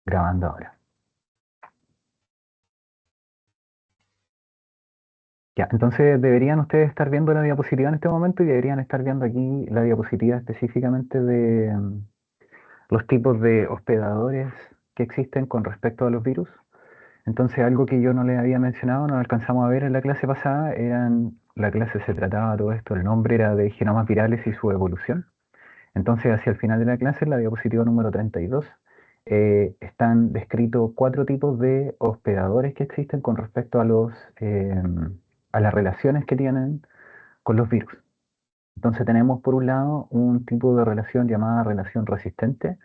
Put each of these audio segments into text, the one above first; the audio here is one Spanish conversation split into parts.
Grabando ahora. Ya, entonces deberían ustedes estar viendo la diapositiva en este momento y deberían estar viendo aquí la diapositiva específicamente de los tipos de hospedadores que existen con respecto a los virus. Entonces, algo que yo no les había mencionado, no alcanzamos a ver en la clase pasada, la clase se trataba todo esto, el nombre era de genomas virales y su evolución. Entonces, hacia el final de la clase, en la diapositiva número 32, están descritos cuatro tipos de hospedadores que existen con respecto a las relaciones que tienen con los virus. Entonces tenemos por un lado un tipo de relación llamada relación resistente,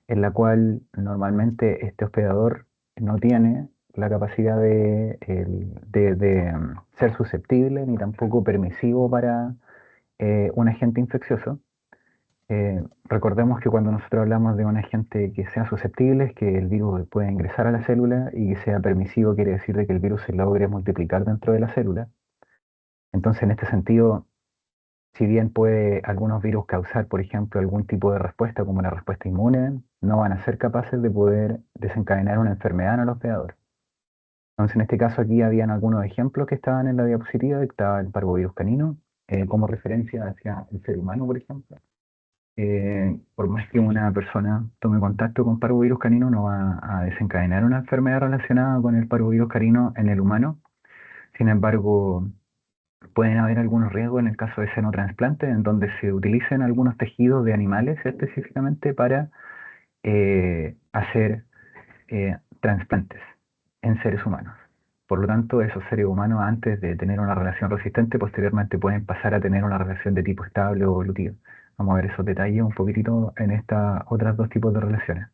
en la cual normalmente este hospedador no tiene la capacidad de ser susceptible ni tampoco permisivo para un agente infeccioso. Recordemos que cuando nosotros hablamos de un agente que sea susceptible, es que el virus puede ingresar a la célula, y que sea permisivo quiere decir de que el virus se logre multiplicar dentro de la célula. Entonces, en este sentido, si bien puede algunos virus causar, por ejemplo, algún tipo de respuesta como la respuesta inmune, no van a ser capaces de poder desencadenar una enfermedad en el hospedador. Entonces, en este caso aquí habían algunos ejemplos que estaban en la diapositiva. Estaba el parvovirus canino, como referencia hacia el ser humano, por ejemplo. Por más que una persona tome contacto con parvovirus canino, no va a desencadenar una enfermedad relacionada con el parvovirus canino en el humano. Sin embargo, pueden haber algunos riesgos en el caso de xenotransplante, en donde se utilicen algunos tejidos de animales específicamente para hacer trasplantes en seres humanos. Por lo tanto, esos seres humanos, antes de tener una relación resistente, posteriormente pueden pasar a tener una relación de tipo estable o evolutivo. Vamos a ver esos detalles un poquitito en estas otras dos tipos de relaciones.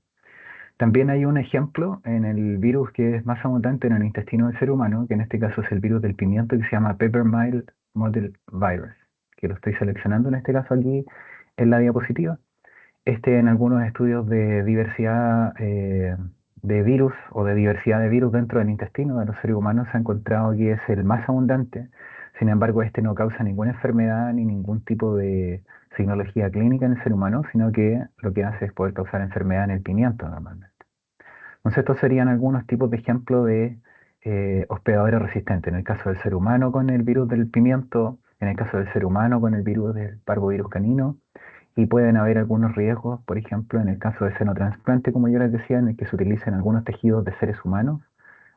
También hay un ejemplo en el virus que es más abundante en el intestino del ser humano, que en este caso es el virus del pimiento, que se llama Pepper-Mild Model Virus, que lo estoy seleccionando en este caso aquí en la diapositiva. En algunos estudios de diversidad de virus o de diversidad de virus dentro del intestino de los seres humanos se ha encontrado que es el más abundante. Sin embargo, este no causa ninguna enfermedad ni ningún tipo de signología clínica en el ser humano, sino que lo que hace es poder causar enfermedad en el pimiento normalmente. Entonces, estos serían algunos tipos de ejemplos de hospedadores resistentes. En el caso del ser humano con el virus del pimiento, en el caso del ser humano con el virus del parvovirus canino, y pueden haber algunos riesgos, por ejemplo, en el caso de xenotransplante, como yo les decía, en el que se utilicen algunos tejidos de seres humanos,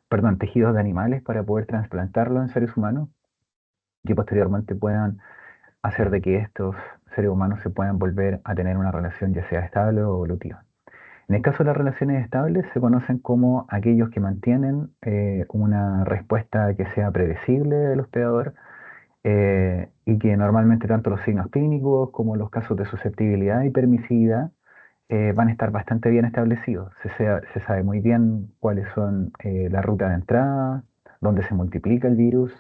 perdón, tejidos de animales para poder trasplantarlo en seres humanos, que posteriormente puedan hacer de que estos seres humanos se puedan volver a tener una relación ya sea estable o evolutiva. En el caso de las relaciones estables, se conocen como aquellos que mantienen una respuesta que sea predecible del hospedador, y que normalmente tanto los signos clínicos como los casos de susceptibilidad y permisividad van a estar bastante bien establecidos. Se sabe muy bien cuáles son la ruta de entrada, dónde se multiplica el virus,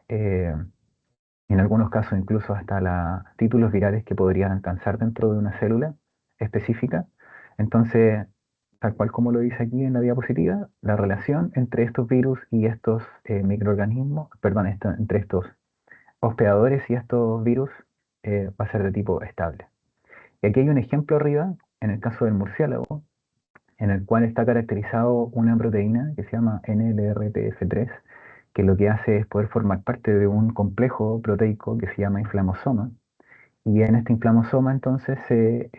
eh, en algunos casos incluso hasta los títulos virales que podrían alcanzar dentro de una célula específica. Entonces, tal cual como lo dice aquí en la diapositiva, la relación entre estos virus y estos microorganismos, perdón, entre estos hospedadores y estos virus va a ser de tipo estable. Y aquí hay un ejemplo arriba, en el caso del murciélago, en el cual está caracterizado una proteína que se llama NLRPF3, que lo que hace es poder formar parte de un complejo proteico que se llama inflamosoma. Y en este inflamosoma entonces se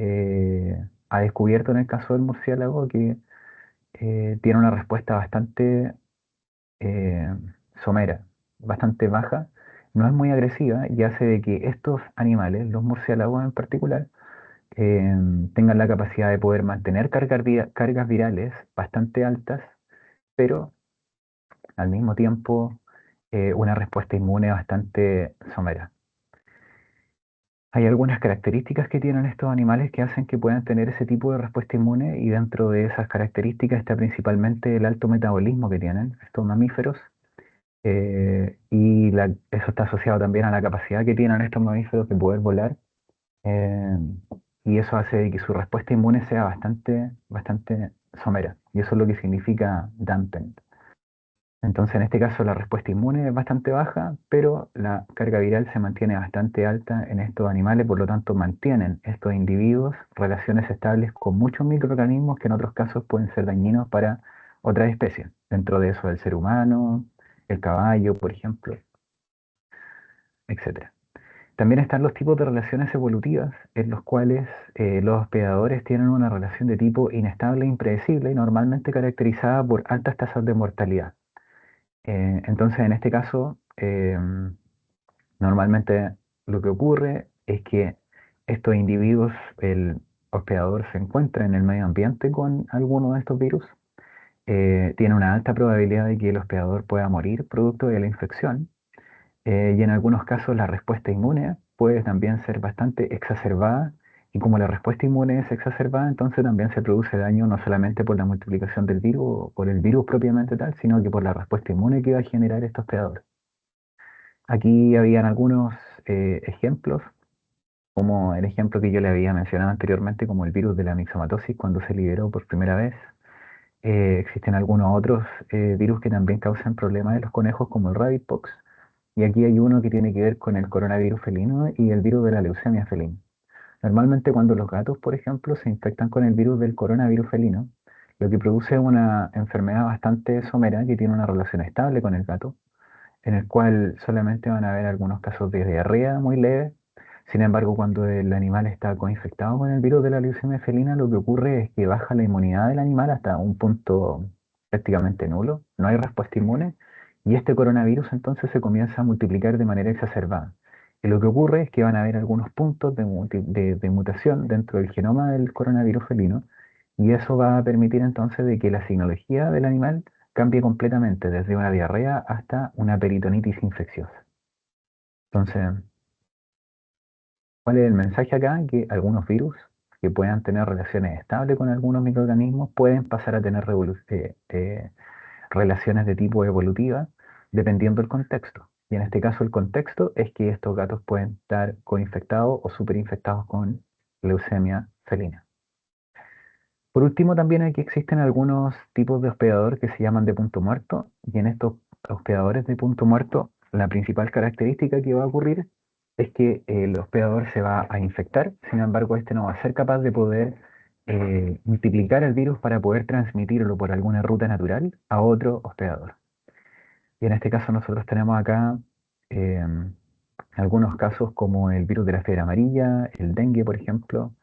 ha descubierto en el caso del murciélago que tiene una respuesta bastante eh, somera, bastante baja, no es muy agresiva, y hace de que estos animales, los murciélagos en particular, eh, tengan la capacidad de poder mantener cargas virales bastante altas, pero al mismo tiempo una respuesta inmune bastante somera. Hay algunas características que tienen estos animales que hacen que puedan tener ese tipo de respuesta inmune, y dentro de esas características está principalmente el alto metabolismo que tienen estos mamíferos. Eso está asociado también a la capacidad que tienen estos mamíferos de poder volar, eh, y eso hace que su respuesta inmune sea bastante somera, y eso es lo que significa dampened. Entonces, en este caso, la respuesta inmune es bastante baja, pero la carga viral se mantiene bastante alta en estos animales, por lo tanto, mantienen estos individuos relaciones estables con muchos microorganismos que en otros casos pueden ser dañinos para otras especies. Dentro de eso, el ser humano, el caballo, por ejemplo, etcétera. También están los tipos de relaciones evolutivas, en los cuales los hospedadores tienen una relación de tipo inestable e impredecible y normalmente caracterizada por altas tasas de mortalidad. Entonces, en este caso, normalmente lo que ocurre es que estos individuos, el hospedador se encuentra en el medio ambiente con alguno de estos virus, tiene una alta probabilidad de que el hospedador pueda morir producto de la infección, y en algunos casos la respuesta inmune puede también ser bastante exacerbada, y como la respuesta inmune es exacerbada, entonces también se produce daño no solamente por la multiplicación del virus o por el virus propiamente tal, sino que por la respuesta inmune que va a generar este hospedador. Aquí habían algunos ejemplos, como el ejemplo que yo le había mencionado anteriormente, como el virus de la mixomatosis cuando se liberó por primera vez. Existen algunos otros virus que también causan problemas en los conejos, como el Rabipox, y aquí hay uno que tiene que ver con el coronavirus felino y el virus de la leucemia felina. Normalmente cuando los gatos, por ejemplo, se infectan con el virus del coronavirus felino, lo que produce es una enfermedad bastante somera que tiene una relación estable con el gato, en el cual solamente van a haber algunos casos de diarrea muy leve. Sin embargo, cuando el animal está coinfectado con el virus de la leucemia felina, lo que ocurre es que baja la inmunidad del animal hasta un punto prácticamente nulo, no hay respuesta inmune, y este coronavirus entonces se comienza a multiplicar de manera exacerbada. Y lo que ocurre es que van a haber algunos puntos de mutación dentro del genoma del coronavirus felino, y eso va a permitir entonces de que la sinología del animal cambie completamente, desde una diarrea hasta una peritonitis infecciosa. Entonces, ¿cuál es el mensaje acá? Que algunos virus que puedan tener relaciones estables con algunos microorganismos pueden pasar a tener relaciones de tipo evolutiva dependiendo del contexto. Y en este caso el contexto es que estos gatos pueden estar coinfectados o superinfectados con leucemia felina. Por último, también aquí existen algunos tipos de hospedador que se llaman de punto muerto, y en estos hospedadores de punto muerto, la principal característica que va a ocurrir es que el hospedador se va a infectar, sin embargo, este no va a ser capaz de poder multiplicar el virus para poder transmitirlo por alguna ruta natural a otro hospedador. Y en este caso nosotros tenemos acá em, algunos casos como el virus de la fiebre amarilla, el dengue, por ejemplo,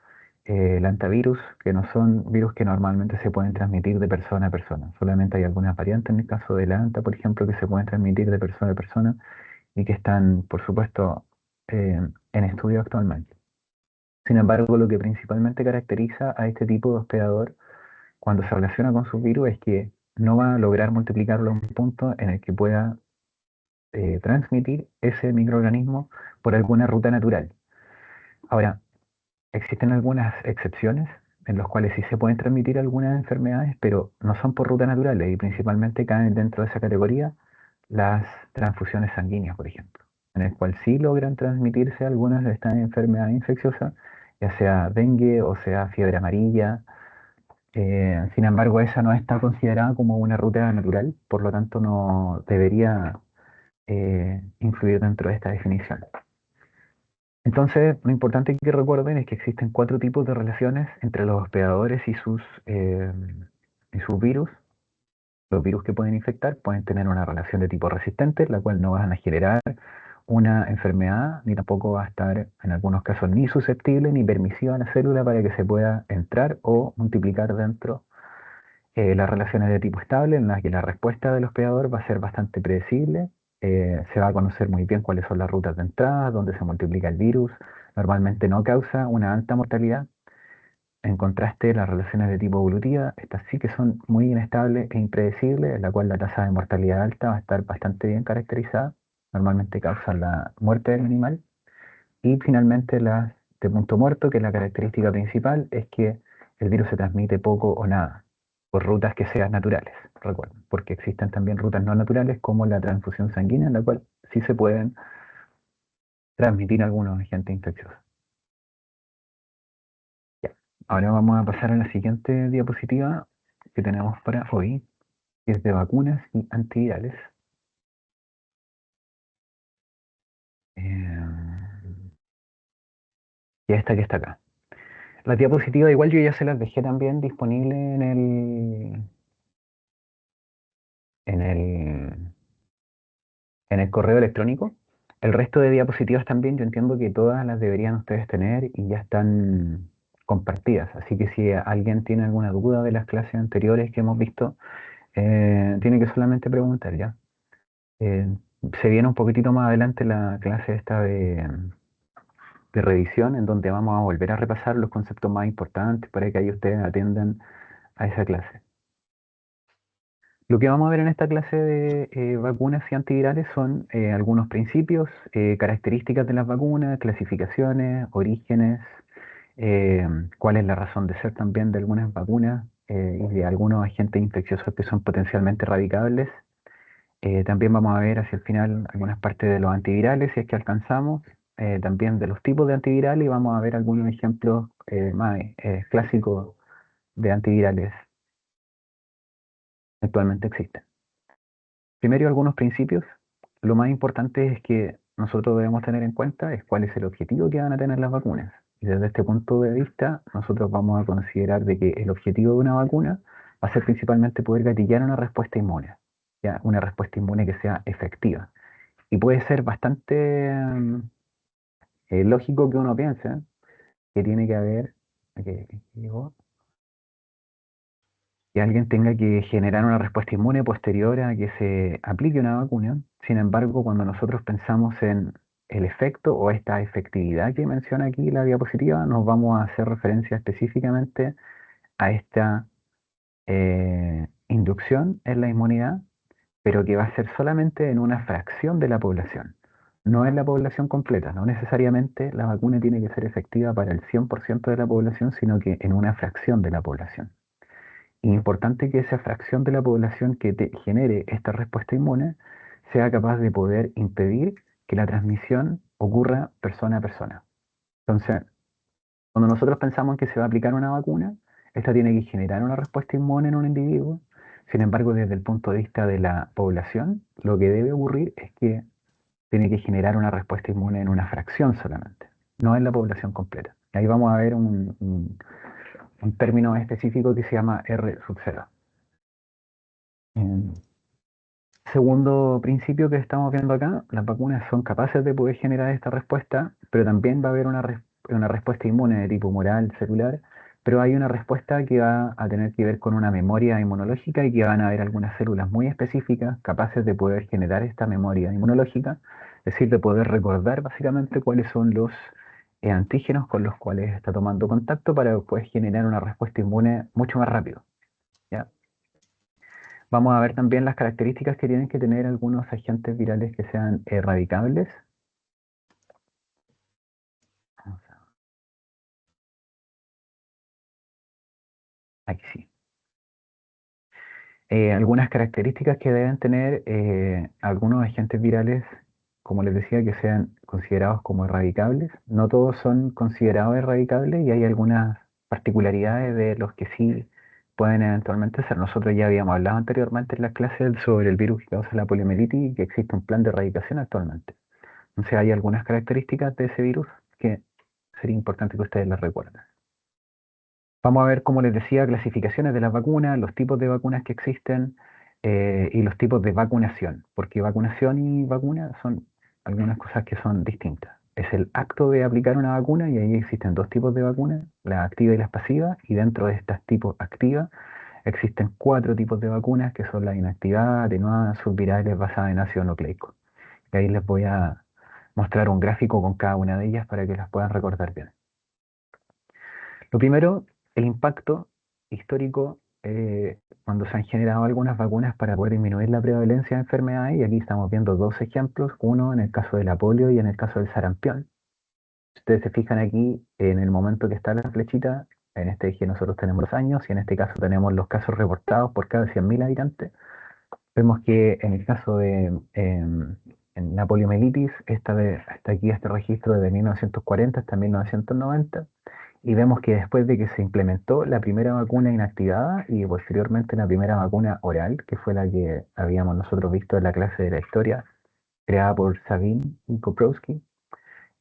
el antivirus, que no son virus que normalmente se pueden transmitir de persona a persona. Solamente hay algunas variantes en el caso del anta, por ejemplo, que se pueden transmitir de persona a persona y que están, por supuesto, en estudio actualmente. Sin embargo, lo que principalmente caracteriza a este tipo de hospedador cuando se relaciona con su virus es que no va a lograr multiplicarlo a un punto en el que pueda transmitir ese microorganismo por alguna ruta natural. Ahora, existen algunas excepciones en las cuales sí se pueden transmitir algunas enfermedades, pero no son por rutas naturales y principalmente caen dentro de esa categoría las transfusiones sanguíneas, por ejemplo, en el cual sí logran transmitirse algunas de estas enfermedades infecciosas, ya sea dengue o sea fiebre amarilla. Sin embargo, esa no está considerada como una ruta natural, por lo tanto no debería influir dentro de esta definición. Entonces, lo importante que recuerden es que existen cuatro tipos de relaciones entre los hospedadores y sus virus. Los virus que pueden infectar pueden tener una relación de tipo resistente, la cual no van a generar una enfermedad, ni tampoco va a estar, en algunos casos, ni susceptible ni permisiva a la célula para que se pueda entrar o multiplicar dentro. Las relaciones de tipo estable, en las que la respuesta del hospedador va a ser bastante predecible, se va a conocer muy bien cuáles son las rutas de entrada, dónde se multiplica el virus, normalmente no causa una alta mortalidad. En contraste, las relaciones de tipo evolutiva, estas sí que son muy inestables e impredecibles, en la cual la tasa de mortalidad alta va a estar bastante bien caracterizada, normalmente causan la muerte del animal. Y finalmente las de punto muerto, que la característica principal es que el virus se transmite poco o nada, por rutas que sean naturales, recuerden, porque existen también rutas no naturales como la transfusión sanguínea, en la cual sí se pueden transmitir algunos agentes infecciosos. Ya. Ahora vamos a pasar a la siguiente diapositiva que tenemos para hoy. que es de vacunas y antivirales. Y esta que está acá. Las diapositivas igual yo ya se las dejé también disponible en el, en el correo electrónico. El resto de diapositivas también yo entiendo que todas las deberían ustedes tener y ya están compartidas. Así que si alguien tiene alguna duda de las clases anteriores que hemos visto, tiene que solamente preguntar ya. Eh, Se viene un poquitito más adelante la clase esta de revisión, en donde vamos a volver a repasar los conceptos más importantes para que ahí ustedes atiendan a esa clase. Lo que vamos a ver en esta clase de vacunas y antivirales son algunos principios, características de las vacunas, clasificaciones, orígenes, eh, cuál es la razón de ser también de algunas vacunas y de algunos agentes infecciosos que son potencialmente erradicables. También vamos a ver hacia el final algunas partes de los antivirales, si es que alcanzamos, también de los tipos de antivirales y vamos a ver algunos ejemplos más clásicos de antivirales que actualmente existen. Primero, algunos principios. Lo más importante es que nosotros debemos tener en cuenta es cuál es el objetivo que van a tener las vacunas. Y desde este punto de vista, nosotros vamos a considerar de que el objetivo de una vacuna va a ser principalmente poder gatillar una respuesta inmune, ¿ya? Una respuesta inmune que sea efectiva. Y puede ser bastante lógico que uno piense que tiene que haber, que llegó, que alguien tenga que generar una respuesta inmune posterior a que se aplique una vacuna. Sin embargo, cuando nosotros pensamos en el efecto o esta efectividad que menciona aquí la diapositiva, nos vamos a hacer referencia específicamente a esta inducción en la inmunidad, pero que va a ser solamente en una fracción de la población, no en la población completa. No necesariamente la vacuna tiene que ser efectiva para el 100% de la población, sino que en una fracción de la población. Y importante que esa fracción de la población que te genere esta respuesta inmune sea capaz de poder impedir que la transmisión ocurra persona a persona. Entonces, cuando nosotros pensamos en que se va a aplicar una vacuna, esta tiene que generar una respuesta inmune en un individuo. Sin embargo, desde el punto de vista de la población, lo que debe ocurrir es que tiene que generar una respuesta inmune en una fracción solamente, no en la población completa. Y ahí vamos a ver un término específico que se llama R sub 0. Segundo principio que estamos viendo acá, las vacunas son capaces de poder generar esta respuesta, pero también va a haber una respuesta inmune de tipo humoral, celular, pero hay una respuesta que va a tener que ver con una memoria inmunológica y que van a haber algunas células muy específicas capaces de poder generar esta memoria inmunológica, es decir, de poder recordar básicamente cuáles son los antígenos con los cuales está tomando contacto para después generar una respuesta inmune mucho más rápido, ¿ya? Vamos a ver también las características que tienen que tener algunos agentes virales que sean erradicables. Vamos aquí sí. Algunas características que deben tener algunos agentes virales, como les decía, que sean considerados como erradicables. No todos son considerados erradicables y hay algunas particularidades de los que sí pueden eventualmente ser. Nosotros ya habíamos hablado anteriormente en las clases sobre el virus que causa la poliomielitis y que existe un plan de erradicación actualmente. Entonces hay algunas características de ese virus que sería importante que ustedes las recuerden. Vamos a ver, como les decía, clasificaciones de las vacunas, los tipos de vacunas que existen y los tipos de vacunación, porque vacunación y vacuna son algunas cosas que son distintas. Es el acto de aplicar una vacuna y ahí existen dos tipos de vacunas, las activas y las pasivas, y dentro de estas tipos activas existen cuatro tipos de vacunas que son las inactivadas, atenuadas, subvirales, basadas en ácido nucleico. Y ahí les voy a mostrar un gráfico con cada una de ellas para que las puedan recordar bien. Lo primero, el impacto histórico cuando se han generado algunas vacunas para poder disminuir la prevalencia de enfermedades, y aquí estamos viendo dos ejemplos, uno en el caso de la polio y en el caso del sarampión. Si ustedes se fijan aquí, en el momento que está la flechita, en este eje nosotros tenemos los años y en este caso tenemos los casos reportados por cada 100.000 habitantes. Vemos que en el caso de en la poliomielitis, está aquí este registro desde 1940 hasta 1990. y vemos que después de que se implementó la primera vacuna inactivada y posteriormente la primera vacuna oral, que fue la que habíamos nosotros visto en la clase de la historia, creada por Sabin y Koprowski,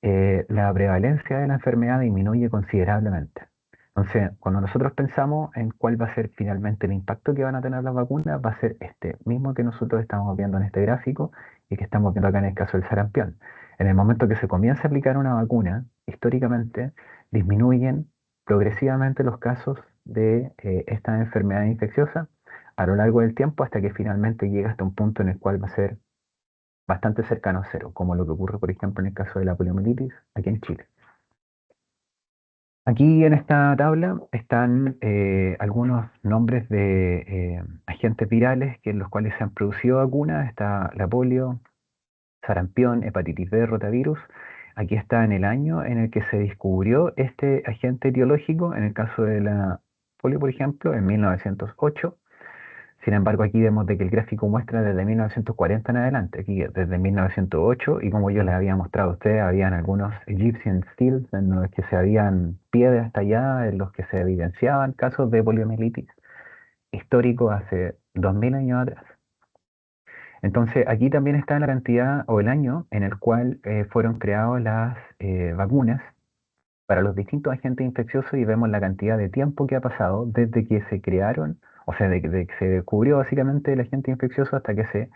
la prevalencia de la enfermedad disminuye considerablemente. Entonces, cuando nosotros pensamos en cuál va a ser finalmente el impacto que van a tener las vacunas, va a ser este mismo que nosotros estamos viendo en este gráfico y que estamos viendo acá en el caso del sarampión. En el momento que se comienza a aplicar una vacuna, históricamente disminuyen progresivamente los casos de esta enfermedad infecciosa a lo largo del tiempo hasta que finalmente llega hasta un punto en el cual va a ser bastante cercano a cero, como lo que ocurre, por ejemplo, en el caso de la poliomielitis aquí en Chile. Aquí en esta tabla están algunos nombres de agentes virales en los cuales se han producido vacunas. Está la polio, sarampión, hepatitis B, rotavirus. Aquí está en el año en el que se descubrió este agente etiológico. En el caso de la polio, por ejemplo, en 1908. Sin embargo, aquí vemos de que el gráfico muestra desde 1940 en adelante, aquí desde 1908, y como yo les había mostrado a ustedes, habían algunos Egyptian stills en los que se habían piedras talladas, en los que se evidenciaban casos de poliomielitis histórico hace 2000 años atrás. Entonces, aquí también está la cantidad o el año en el cual fueron creadas las vacunas para los distintos agentes infecciosos y vemos la cantidad de tiempo que ha pasado desde que se crearon, o sea, de que se descubrió básicamente el agente infeccioso hasta que se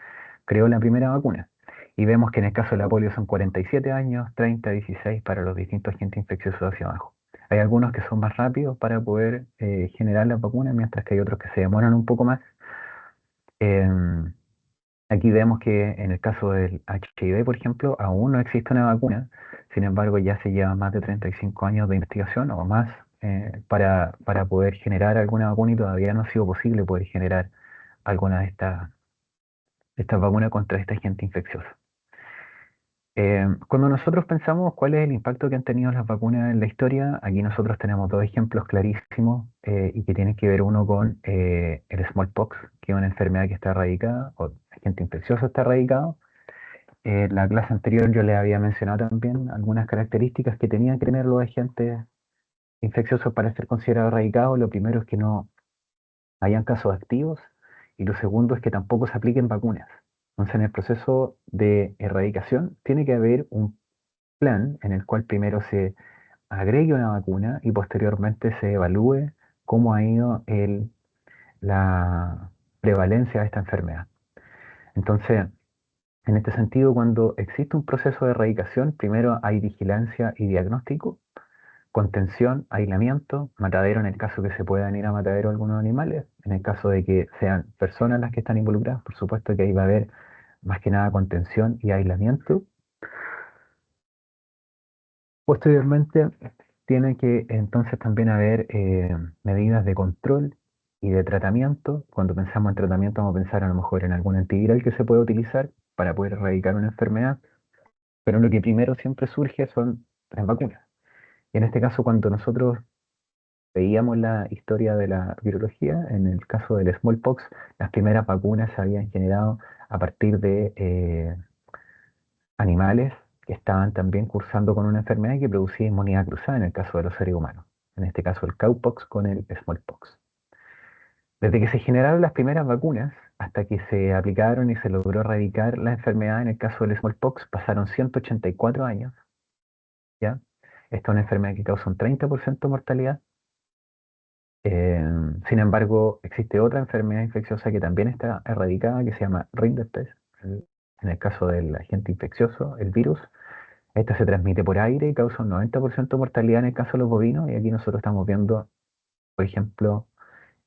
creó la primera vacuna. Y vemos que en el caso de la polio son 47 años, 30, 16 para los distintos agentes infecciosos hacia abajo. Hay algunos que son más rápidos para poder generar las vacunas, mientras que hay otros que se demoran un poco más. Em, Aquí vemos que en el caso del HIV, por ejemplo, aún no existe una vacuna, sin embargo ya se llevan más de 35 años de investigación o más para poder generar alguna vacuna y todavía no ha sido posible poder generar alguna de estas vacunas contra este agente infeccioso. Cuando nosotros pensamos cuál es el impacto que han tenido las vacunas en la historia, aquí nosotros tenemos dos ejemplos clarísimos y que tienen que ver uno con el smallpox, que es una enfermedad que está erradicada, o agente infeccioso está erradicado. En la clase anterior yo les había mencionado también algunas características que tenían que tener los agentes infecciosos para ser considerados erradicados. Lo primero es que no hayan casos activos y lo segundo es que tampoco se apliquen vacunas. Entonces, en el proceso de erradicación tiene que haber un plan en el cual primero se agregue una vacuna y posteriormente se evalúe cómo ha ido la prevalencia de esta enfermedad. Entonces, en este sentido, cuando existe un proceso de erradicación, primero hay vigilancia y diagnóstico, contención, aislamiento, matadero en el caso que se puedan ir a matadero algunos animales, en el caso de que sean personas las que están involucradas, por supuesto que ahí va a haber más que nada contención y aislamiento. Posteriormente, tiene que entonces también haber medidas de control y de tratamiento. Cuando pensamos en tratamiento, vamos a pensar a lo mejor en algún antiviral que se puede utilizar para poder erradicar una enfermedad, pero lo que primero siempre surge son las vacunas. Y en este caso, cuando nosotros veíamos la historia de la virología, en el caso del smallpox, las primeras vacunas se habían generado a partir de animales que estaban también cursando con una enfermedad que producía inmunidad cruzada en el caso de los seres humanos. En este caso, el cowpox con el smallpox. Desde que se generaron las primeras vacunas hasta que se aplicaron y se logró erradicar la enfermedad en el caso del smallpox, pasaron 184 años, ¿ya? Esta es una enfermedad que causa un 30% de mortalidad. Eh, Sin embargo, existe otra enfermedad infecciosa que también está erradicada, que se llama Rinderpest. En el caso del agente infeccioso, el virus, esta se transmite por aire y causa un 90% de mortalidad en el caso de los bovinos. Y aquí nosotros estamos viendo, por ejemplo,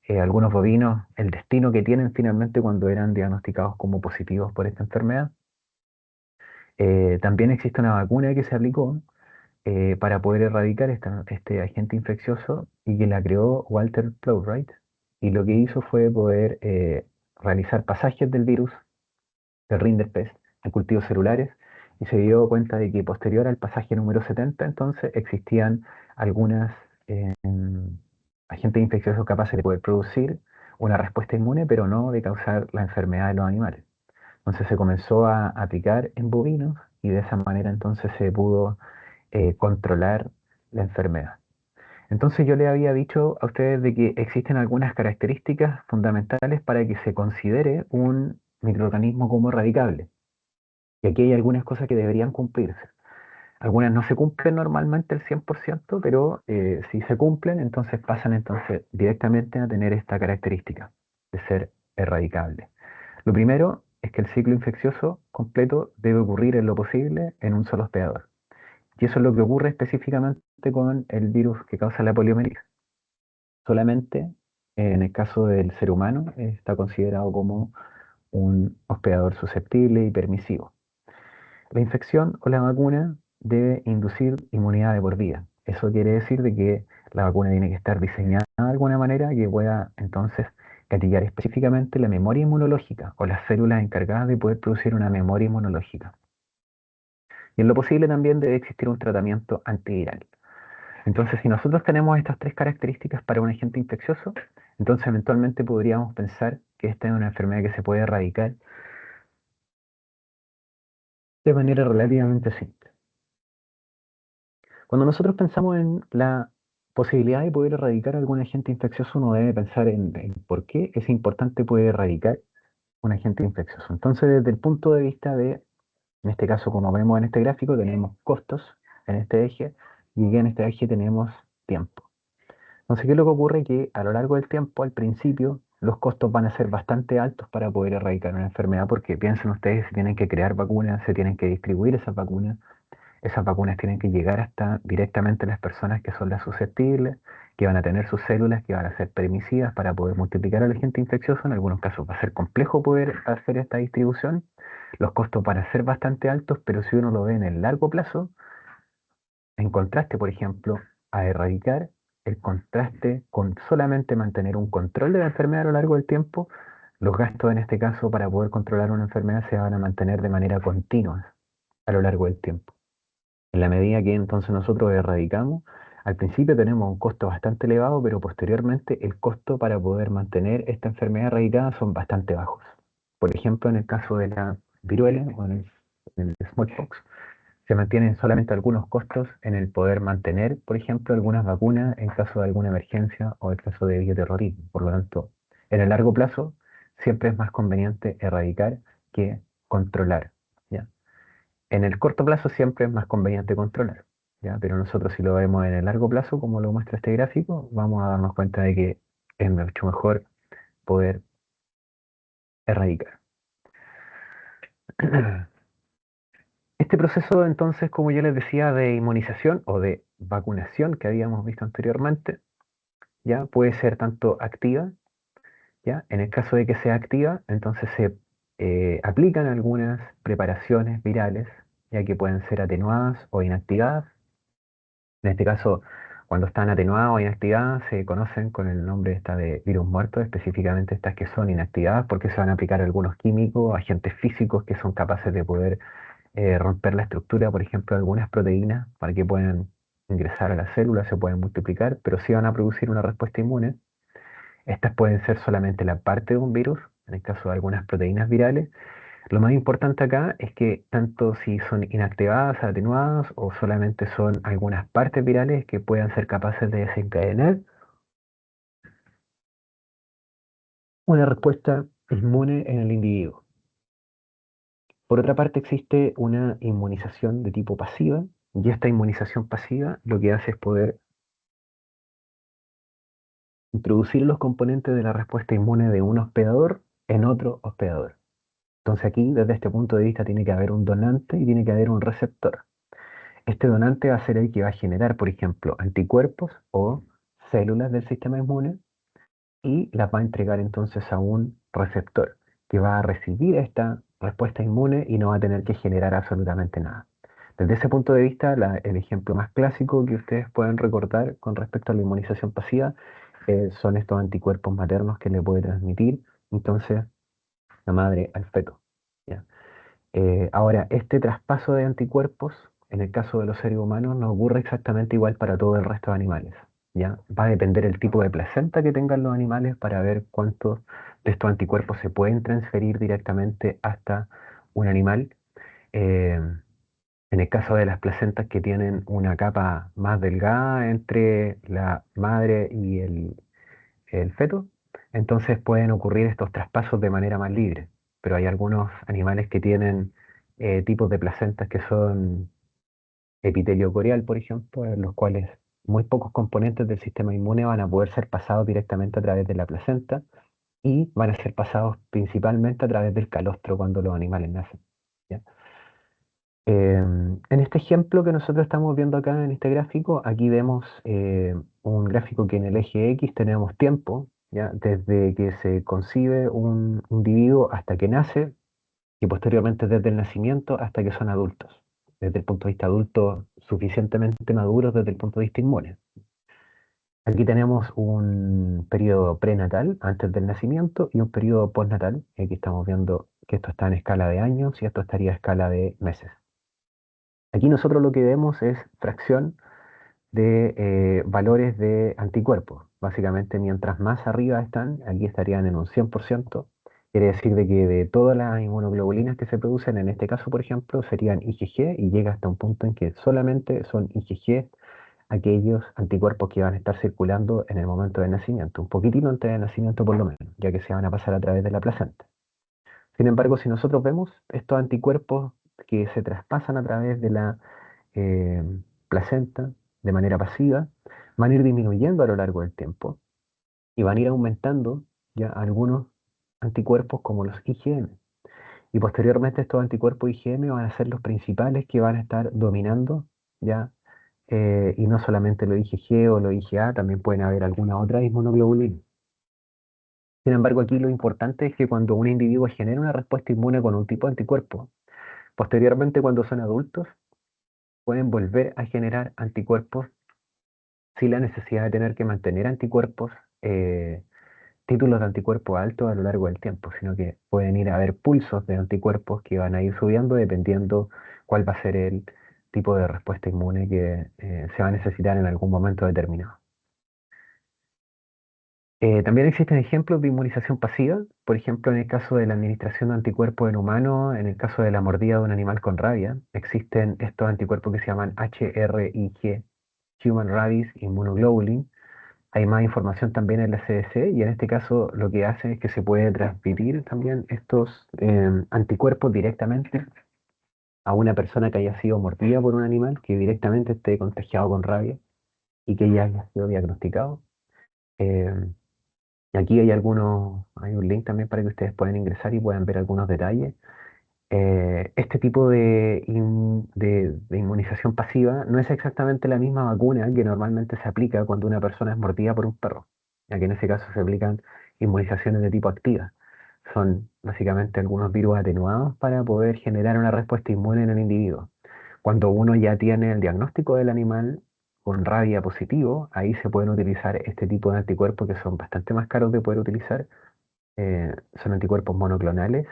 algunos bovinos, el destino que tienen finalmente cuando eran diagnosticados como positivos por esta enfermedad. También existe una vacuna que se aplicó para poder erradicar este agente infeccioso y que la creó Walter Plowright. Y lo que hizo fue poder realizar pasajes del virus, del Rinderpest, en cultivos celulares y se dio cuenta de que posterior al pasaje número 70, entonces existían algunas agentes infecciosos capaces de poder producir una respuesta inmune, pero no de causar la enfermedad de los animales. Entonces se comenzó a aplicar en bovinos y de esa manera entonces se pudo controlar la enfermedad. Entonces yo le había dicho a ustedes de que existen algunas características fundamentales para que se considere un microorganismo como erradicable. Y aquí hay algunas cosas que deberían cumplirse. Algunas no se cumplen normalmente el 100%, pero si se cumplen, entonces pasan entonces directamente a tener esta característica de ser erradicable. Lo primero es que el ciclo infeccioso completo debe ocurrir en lo posible en un solo hospedador. Y eso es lo que ocurre específicamente con el virus que causa la poliomielitis. Solamente en el caso del ser humano está considerado como un hospedador susceptible y permisivo. La infección o la vacuna debe inducir inmunidad de por vida. Eso quiere decir de que la vacuna tiene que estar diseñada de alguna manera que pueda entonces gatillar específicamente la memoria inmunológica o las células encargadas de poder producir una memoria inmunológica. Y en lo posible también debe existir un tratamiento antiviral. Entonces, si nosotros tenemos estas tres características para un agente infeccioso, entonces eventualmente podríamos pensar que esta es una enfermedad que se puede erradicar de manera relativamente simple. Cuando nosotros pensamos en la posibilidad de poder erradicar algún agente infeccioso, uno debe pensar en por qué es importante poder erradicar un agente infeccioso. Entonces, desde el punto de vista de, en este caso, como vemos en este gráfico, tenemos costos en este eje y en este eje tenemos tiempo. Entonces, ¿qué es lo que ocurre? Que a lo largo del tiempo, al principio, los costos van a ser bastante altos para poder erradicar una enfermedad, porque piensen ustedes, se tienen que crear vacunas, se tienen que distribuir esas vacunas tienen que llegar hasta directamente a las personas que son las susceptibles, que van a tener sus células, que van a ser permisivas para poder multiplicar al agente infeccioso. En algunos casos va a ser complejo poder hacer esta distribución. Los costos van a ser bastante altos, pero si uno lo ve en el largo plazo, en contraste, por ejemplo, a erradicar, el contraste con solamente mantener un control de la enfermedad a lo largo del tiempo, los gastos en este caso para poder controlar una enfermedad se van a mantener de manera continua a lo largo del tiempo. En la medida que entonces nosotros erradicamos, al principio tenemos un costo bastante elevado, pero posteriormente el costo para poder mantener esta enfermedad erradicada son bastante bajos. Por ejemplo, en el caso de la viruela o en el smallpox, se mantienen solamente algunos costos en el poder mantener, por ejemplo, algunas vacunas en caso de alguna emergencia o en caso de bioterrorismo. Por lo tanto, en el largo plazo, siempre es más conveniente erradicar que controlar, ¿ya? En el corto plazo siempre es más conveniente controlar, ¿ya? Pero nosotros si lo vemos en el largo plazo, como lo muestra este gráfico, vamos a darnos cuenta de que es mucho mejor poder erradicar. Este proceso, entonces, como yo les decía, de inmunización o de vacunación que habíamos visto anteriormente, ya puede ser tanto activa, ya. En el caso de que sea activa, entonces se aplican algunas preparaciones virales, ya que pueden ser atenuadas o inactivadas. En este caso, cuando están atenuadas o inactivadas, se conocen con el nombre esta de virus muertos, específicamente estas que son inactivadas, porque se van a aplicar algunos químicos, agentes físicos que son capaces de poder romper la estructura, por ejemplo, de algunas proteínas para que puedan ingresar a las células, se pueden multiplicar, pero sí van a producir una respuesta inmune. Estas pueden ser solamente la parte de un virus, en el caso de algunas proteínas virales. Lo más importante acá es que tanto si son inactivadas, atenuadas o solamente son algunas partes virales que puedan ser capaces de desencadenar una respuesta inmune en el individuo. Por otra parte, existe una inmunización de tipo pasiva, y esta inmunización pasiva lo que hace es poder introducir los componentes de la respuesta inmune de un hospedador en otro hospedador. Entonces aquí, desde este punto de vista, tiene que haber un donante y tiene que haber un receptor. Este donante va a ser el que va a generar, por ejemplo, anticuerpos o células del sistema inmune y las va a entregar entonces a un receptor que va a recibir esta respuesta inmune y no va a tener que generar absolutamente nada. Desde ese punto de vista, el ejemplo más clásico que ustedes pueden recordar con respecto a la inmunización pasiva son estos anticuerpos maternos que le puede transmitir entonces la madre al feto. ¿Ya? Ahora, este traspaso de anticuerpos, en el caso de los seres humanos, no ocurre exactamente igual para todo el resto de animales. ¿Ya? Va a depender el tipo de placenta que tengan los animales para ver cuántos de estos anticuerpos se pueden transferir directamente hasta un animal. Eh, En el caso de las placentas que tienen una capa más delgada entre la madre y el feto, entonces pueden ocurrir estos traspasos de manera más libre. Pero hay algunos animales que tienen tipos de placentas que son epitelio corial, por ejemplo, en los cuales muy pocos componentes del sistema inmune van a poder ser pasados directamente a través de la placenta y van a ser pasados principalmente a través del calostro cuando los animales nacen. ¿Ya? En este ejemplo que nosotros estamos viendo acá en este gráfico, aquí vemos un gráfico que en el eje X tenemos tiempo, ¿ya? Desde que se concibe un individuo hasta que nace y posteriormente desde el nacimiento hasta que son adultos, desde el punto de vista adulto suficientemente maduros desde el punto de vista inmune. Aquí tenemos un periodo prenatal antes del nacimiento y un periodo postnatal. Y aquí estamos viendo que esto está en escala de años y esto estaría a escala de meses. Aquí nosotros lo que vemos es fracción de valores de anticuerpos. Básicamente, mientras más arriba están, aquí estarían en un 100%. Quiere decir de que de todas las inmunoglobulinas que se producen, en este caso, por ejemplo, serían IgG y llega hasta un punto en que solamente son IgG aquellos anticuerpos que van a estar circulando en el momento del nacimiento, un poquitito antes del nacimiento por lo menos, ya que se van a pasar a través de la placenta. Sin embargo, si nosotros vemos estos anticuerpos que se traspasan a través de la eh, placenta de manera pasiva, van a ir disminuyendo a lo largo del tiempo y van a ir aumentando ya algunos anticuerpos como los IgM. Y posteriormente estos anticuerpos IgM van a ser los principales que van a estar dominando ya, y no solamente los IgG o los IgA, también pueden haber alguna otra inmunoglobulina. Sin embargo, aquí lo importante es que cuando un individuo genera una respuesta inmune con un tipo de anticuerpo, posteriormente cuando son adultos, pueden volver a generar anticuerpos sin la necesidad de tener que mantener anticuerpos, títulos de anticuerpos altos a lo largo del tiempo, sino que pueden ir a haber pulsos de anticuerpos que van a ir subiendo dependiendo cuál va a ser el tipo de respuesta inmune que se va a necesitar en algún momento determinado. También existen ejemplos de inmunización pasiva, por ejemplo, en el caso de la administración de anticuerpos en humanos, en el caso de la mordida de un animal con rabia, existen estos anticuerpos que se llaman HRIG, Human Rabies Immunoglobulin. Hay más información también en la CDC y en este caso lo que hace es que se puede transmitir también estos anticuerpos directamente a una persona que haya sido mordida por un animal que directamente esté contagiado con rabia y que ya haya sido diagnosticado. Eh, Aquí hay un link también para que ustedes puedan ingresar y puedan ver algunos detalles. Este tipo de inmunización pasiva no es exactamente la misma vacuna que normalmente se aplica cuando una persona es mordida por un perro, ya que en ese caso se aplican inmunizaciones de tipo activa. Son básicamente algunos virus atenuados para poder generar una respuesta inmune en el individuo. Cuando uno ya tiene el diagnóstico del animal con rabia positivo, ahí se pueden utilizar este tipo de anticuerpos que son bastante más caros de poder utilizar. Son anticuerpos monoclonales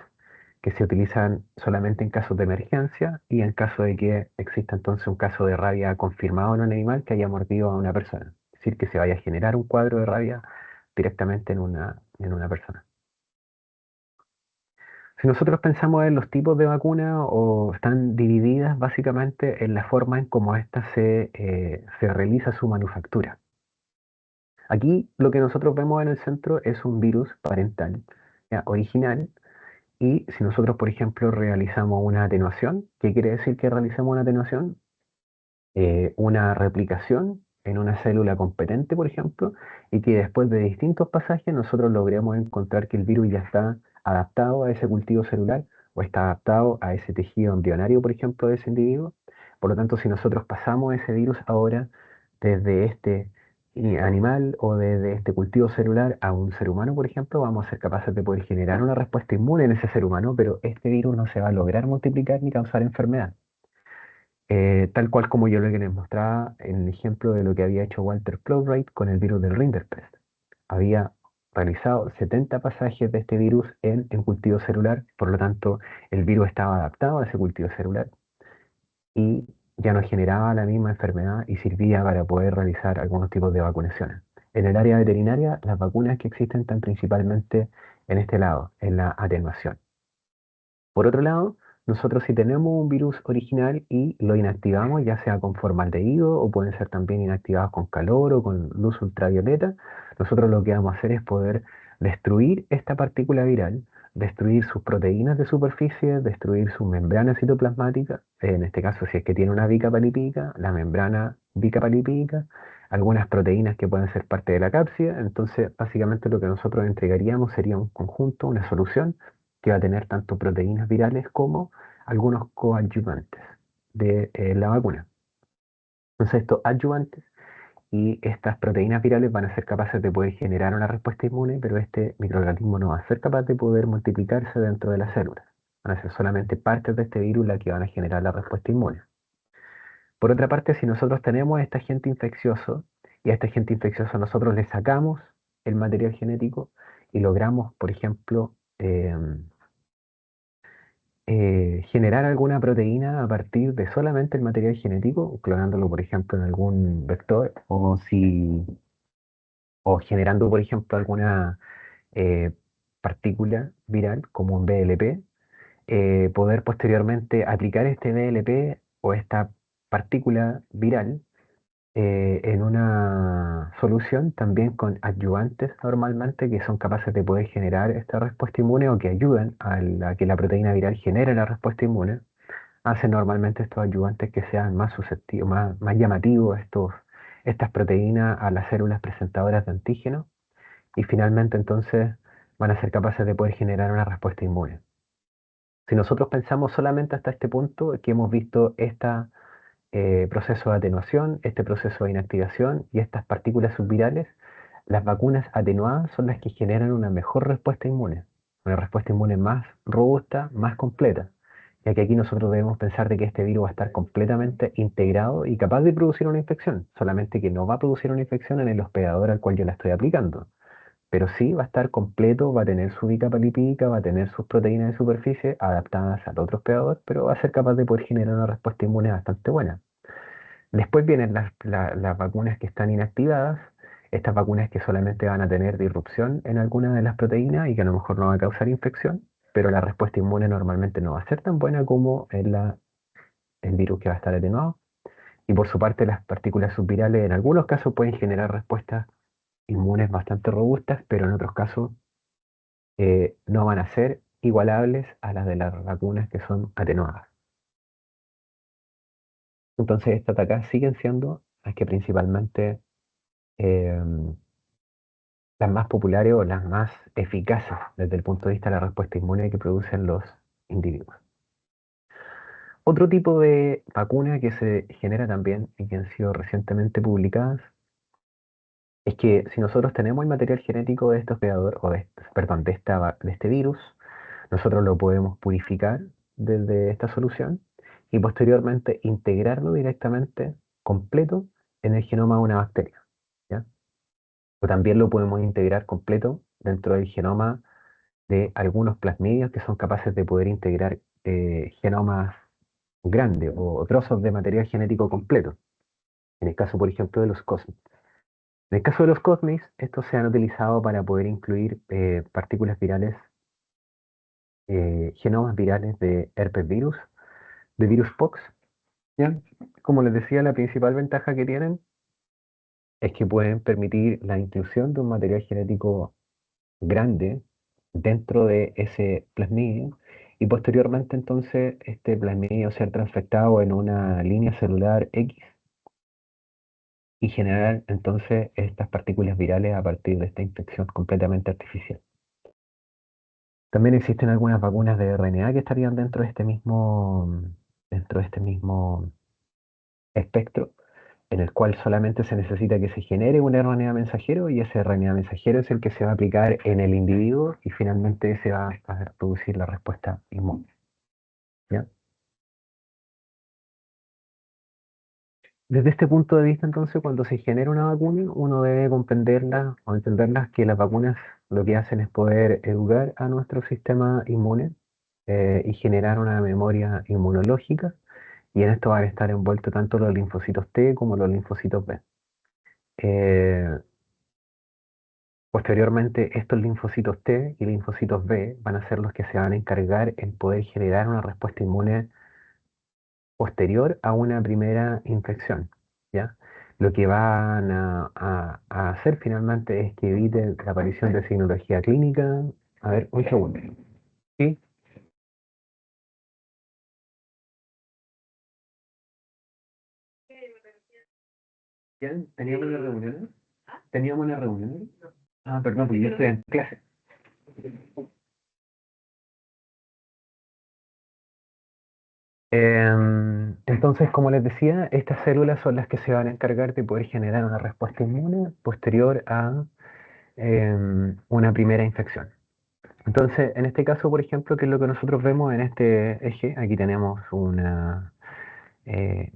que se utilizan solamente en casos de emergencia y en caso de que exista entonces un caso de rabia confirmado en un animal que haya mordido a una persona. Es decir, que se vaya a generar un cuadro de rabia directamente en una persona. Si nosotros pensamos en los tipos de vacunas o están divididas básicamente en la forma en cómo se realiza su manufactura. Aquí lo que nosotros vemos en el centro es un virus parental, ¿ya? Original. Y si nosotros, por ejemplo, realizamos una atenuación, ¿qué quiere decir que realicemos una atenuación? Una replicación en una célula competente, por ejemplo, y que después de distintos pasajes nosotros logremos encontrar que el virus ya está adaptado a ese cultivo celular o está adaptado a ese tejido embrionario, por ejemplo, de ese individuo. Por lo tanto, si nosotros pasamos ese virus ahora desde este animal o desde este cultivo celular a un ser humano, por ejemplo, vamos a ser capaces de poder generar una respuesta inmune en ese ser humano, pero este virus no se va a lograr multiplicar ni causar enfermedad. Tal cual como yo lo que les mostraba en el ejemplo de lo que había hecho Walter Plowright con el virus del Rinderpest. Había realizado 70 pasajes de este virus en cultivo celular, por lo tanto el virus estaba adaptado a ese cultivo celular y ya no generaba la misma enfermedad y servía para poder realizar algunos tipos de vacunaciones. En el área veterinaria, las vacunas que existen están principalmente en este lado, en la atenuación. Por otro lado, nosotros si tenemos un virus original y lo inactivamos, ya sea con formaldehído o pueden ser también inactivados con calor o con luz ultravioleta, nosotros lo que vamos a hacer es poder destruir esta partícula viral, destruir sus proteínas de superficie, destruir sus membranas citoplasmáticas, en este caso si es que tiene una bicapa lipídica, la membrana bicapa lipídica, algunas proteínas que pueden ser parte de la cápsida, entonces básicamente lo que nosotros entregaríamos sería un conjunto, una solución que va a tener tanto proteínas virales como algunos coadyuvantes de la vacuna. Entonces estos adyuvantes y estas proteínas virales van a ser capaces de poder generar una respuesta inmune, pero este microorganismo no va a ser capaz de poder multiplicarse dentro de las células. Van a ser solamente partes de este virus las que van a generar la respuesta inmune. Por otra parte, si nosotros tenemos a este agente infeccioso y a este agente infeccioso nosotros le sacamos el material genético y logramos, por ejemplo, generar alguna proteína a partir de solamente el material genético, clonándolo, por ejemplo, en algún vector, o generando, por ejemplo, alguna eh, partícula viral, como un VLP, poder posteriormente aplicar este VLP o esta partícula viral en una solución también con adyuvantes normalmente que son capaces de poder generar esta respuesta inmune o que ayudan a que la proteína viral genere la respuesta inmune, hacen normalmente estos ayudantes que sean más susceptibles, más llamativos estas proteínas a las células presentadoras de antígeno y finalmente entonces van a ser capaces de poder generar una respuesta inmune. Si nosotros pensamos solamente hasta este punto, que hemos visto este proceso de atenuación, este proceso de inactivación y estas partículas subvirales, las vacunas atenuadas son las que generan una mejor respuesta inmune, una respuesta inmune más robusta, más completa, ya que aquí nosotros debemos pensar de que este virus va a estar completamente integrado y capaz de producir una infección, solamente que no va a producir una infección en el hospedador al cual yo la estoy aplicando, pero sí va a estar completo, va a tener su bicapa lipídica, va a tener sus proteínas de superficie adaptadas al otro hospedador, pero va a ser capaz de poder generar una respuesta inmune bastante buena. Después vienen las vacunas que están inactivadas, estas vacunas que solamente van a tener disrupción en alguna de las proteínas y que a lo mejor no va a causar infección, pero la respuesta inmune normalmente no va a ser tan buena como el virus que va a estar atenuado. Y por su parte, las partículas subvirales en algunos casos pueden generar respuestas inmunes bastante robustas, pero en otros casos no van a ser igualables a las de las vacunas que son atenuadas. Entonces, estas de acá siguen siendo las que principalmente em, las más populares o las más eficaces desde el punto de vista de la respuesta inmune que producen los individuos. Otro tipo de vacuna que se genera también y que han sido recientemente publicadas es que si nosotros tenemos el material genético de este hospedador, perdón, de este virus, nosotros lo podemos purificar desde esta solución y posteriormente integrarlo directamente completo en el genoma de una bacteria, ¿ya? O también lo podemos integrar completo dentro del genoma de algunos plasmidios que son capaces de poder integrar genomas grandes o trozos de material genético completo. En el caso, por ejemplo, de los cosmos. En el caso de los cosmis, estos se han utilizado para poder incluir partículas virales, genomas virales de herpes virus, de virus pox, ¿ya? Como les decía, la principal ventaja que tienen es que pueden permitir la inclusión de un material genético grande dentro de ese plasmidio y posteriormente entonces este plasmidio ser transfectado en una línea celular X y generar entonces estas partículas virales a partir de esta infección completamente artificial. También existen algunas vacunas de RNA que estarían dentro de este mismo espectro, en el cual solamente se necesita que se genere un RNA mensajero y ese RNA mensajero es el que se va a aplicar en el individuo y finalmente se va a producir la respuesta inmune, ¿ya? Desde este punto de vista, entonces, cuando se genera una vacuna, uno debe comprenderla o entenderlas que las vacunas lo que hacen es poder educar a nuestro sistema inmune y generar una memoria inmunológica, y en esto van a estar envueltos tanto los linfocitos T como los linfocitos B. Eh, Posteriormente, estos linfocitos T y linfocitos B van a ser los que se van a encargar en poder generar una respuesta inmune posterior a una primera infección, ¿ya? Lo que van a hacer finalmente es que eviten la aparición de signología clínica. A ver, un segundo. ¿Sí? ¿Ya? ¿Teníamos una reunión? ¿Teníamos una reunión? Ah, perdón, porque yo estoy en clase. Entonces, como les decía, estas células son las que se van a encargar de poder generar una respuesta inmune posterior a una primera infección. Entonces, en este caso, por ejemplo, ¿qué es lo que nosotros vemos en este eje? Aquí tenemos un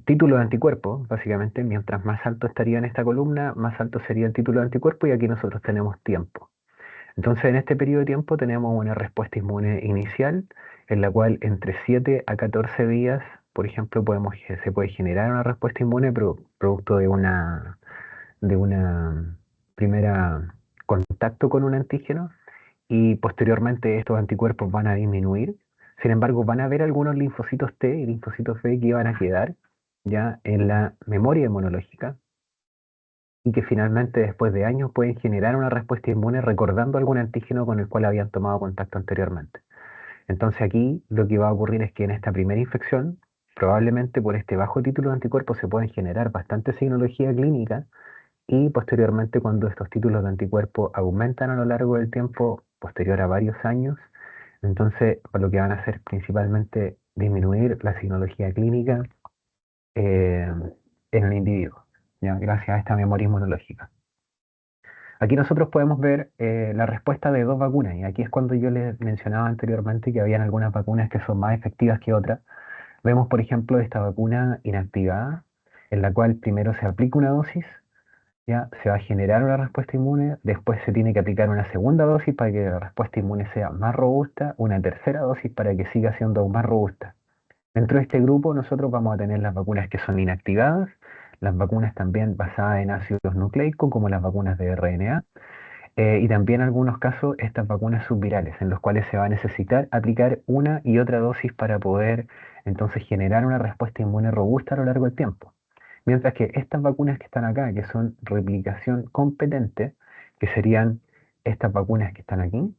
título de anticuerpo, básicamente. Mientras más alto estaría en esta columna, más alto sería el título de anticuerpo y aquí nosotros tenemos tiempo. Entonces, en este periodo de tiempo tenemos una respuesta inmune inicial, en la cual entre 7 a 14 días, por ejemplo, se puede generar una respuesta inmune producto de una primera contacto con un antígeno y posteriormente estos anticuerpos van a disminuir. Sin embargo, van a haber algunos linfocitos T y linfocitos B que van a quedar ya en la memoria inmunológica y que finalmente después de años pueden generar una respuesta inmune recordando algún antígeno con el cual habían tomado contacto anteriormente. Entonces aquí lo que va a ocurrir es que en esta primera infección, probablemente por este bajo título de anticuerpos se pueden generar bastante signología clínica y posteriormente cuando estos títulos de anticuerpos aumentan a lo largo del tiempo, posterior a varios años, entonces lo que van a hacer principalmente disminuir la signología clínica eh, en el individuo, ¿ya? Gracias a esta memoria inmunológica. Aquí nosotros podemos ver la respuesta de dos vacunas, y aquí es cuando yo les mencionaba anteriormente que habían algunas vacunas que son más efectivas que otras. Vemos, por ejemplo, esta vacuna inactivada, en la cual primero se aplica una dosis, ya se va a generar una respuesta inmune, después se tiene que aplicar una segunda dosis para que la respuesta inmune sea más robusta, una tercera dosis para que siga siendo aún más robusta. Dentro de este grupo nosotros vamos a tener las vacunas que son inactivadas, las vacunas también basadas en ácidos nucleicos, como las vacunas de RNA, y también en algunos casos estas vacunas subvirales, en los cuales se va a necesitar aplicar una y otra dosis para poder entonces generar una respuesta inmune robusta a lo largo del tiempo. Mientras que estas vacunas que están acá, que son replicación competente, que serían estas vacunas que están aquí,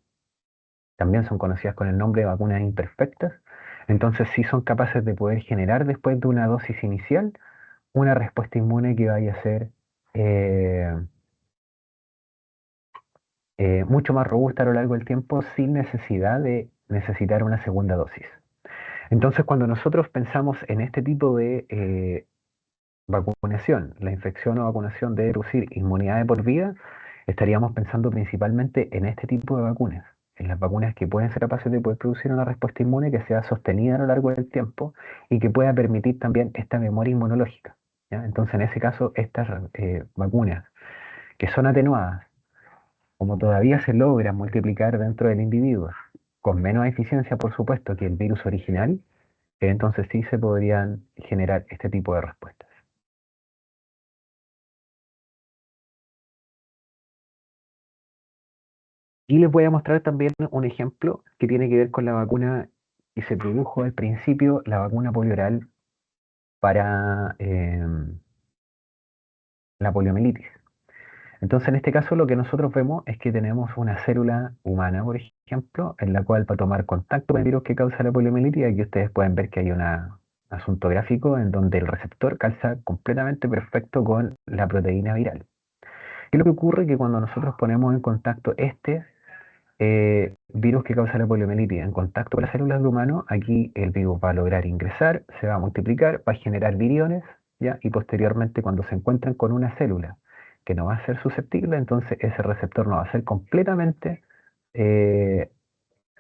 también son conocidas con el nombre de vacunas imperfectas, entonces sí son capaces de poder generar después de una dosis inicial una respuesta inmune que vaya a ser eh, mucho más robusta a lo largo del tiempo sin necesidad de necesitar una segunda dosis. Entonces, cuando nosotros pensamos en este tipo de vacunación, la infección o vacunación debe producir inmunidad de por vida, estaríamos pensando principalmente en este tipo de vacunas, en las vacunas que pueden ser capaces de poder producir una respuesta inmune que sea sostenida a lo largo del tiempo y que pueda permitir también esta memoria inmunológica, ¿ya? Entonces, en ese caso, estas vacunas que son atenuadas, como todavía se logra multiplicar dentro del individuo, con menos eficiencia, por supuesto, que el virus original, entonces sí se podrían generar este tipo de respuestas. Y les voy a mostrar también un ejemplo que tiene que ver con la vacuna que se produjo al principio, la vacuna polioral para la poliomielitis. Entonces, en este caso, lo que nosotros vemos es que tenemos una célula humana, por ejemplo, en la cual va a tomar contacto con el virus que causa la poliomielitis. Aquí ustedes pueden ver que hay un asunto gráfico en donde el receptor calza completamente perfecto con la proteína viral. ¿Qué es lo que ocurre? Que cuando nosotros ponemos en contacto este virus que causa la poliomielitis en contacto con las células de humano, aquí el virus va a lograr ingresar, se va a multiplicar, va a generar viriones, ¿ya? Y posteriormente cuando se encuentran con una célula que no va a ser susceptible, entonces ese receptor no va a ser completamente, eh,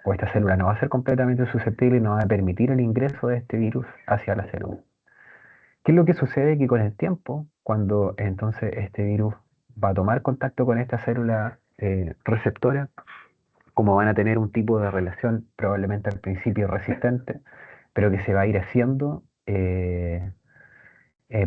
o esta célula no va a ser completamente susceptible y no va a permitir el ingreso de este virus hacia la célula. ¿Qué es lo que sucede? Que con el tiempo, cuando entonces este virus va a tomar contacto con esta célula receptora, como van a tener un tipo de relación probablemente al principio resistente, pero que se va a ir haciendo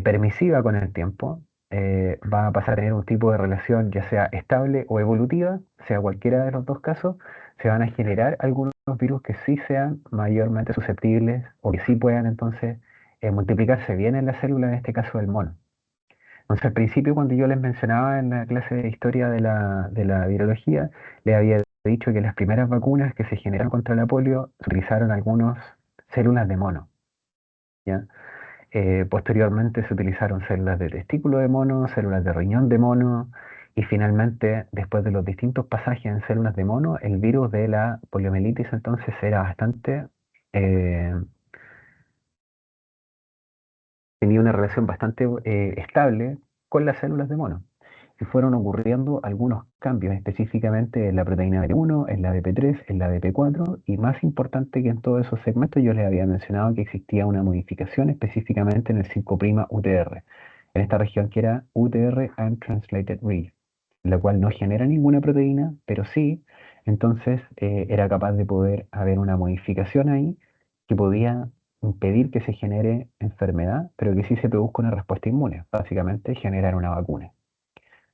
permisiva con el tiempo, va a pasar a tener un tipo de relación ya sea estable o evolutiva, sea cualquiera de los dos casos, se van a generar algunos virus que sí sean mayormente susceptibles o que sí puedan entonces multiplicarse bien en la célula, en este caso del mono. Entonces, al principio, cuando yo les mencionaba en la clase de historia de la virología, les había dicho que las primeras vacunas que se generaron contra la polio se utilizaron algunas células de mono, ¿ya? Posteriormente se utilizaron células de testículo de mono, células de riñón de mono, y finalmente, después de los distintos pasajes en células de mono, el virus de la poliomielitis entonces era bastante, eh, tenía una relación bastante estable con las células de mono. Y fueron ocurriendo algunos cambios, específicamente en la proteína B1, en la BP3, en la BP4, y más importante que en todos esos segmentos, yo les había mencionado que existía una modificación específicamente en el 5' UTR, en esta región que era UTR Untranslated Region, la cual no genera ninguna proteína, pero sí, entonces era capaz de poder haber una modificación ahí que podía impedir que se genere enfermedad, pero que sí se produzca una respuesta inmune, básicamente generar una vacuna.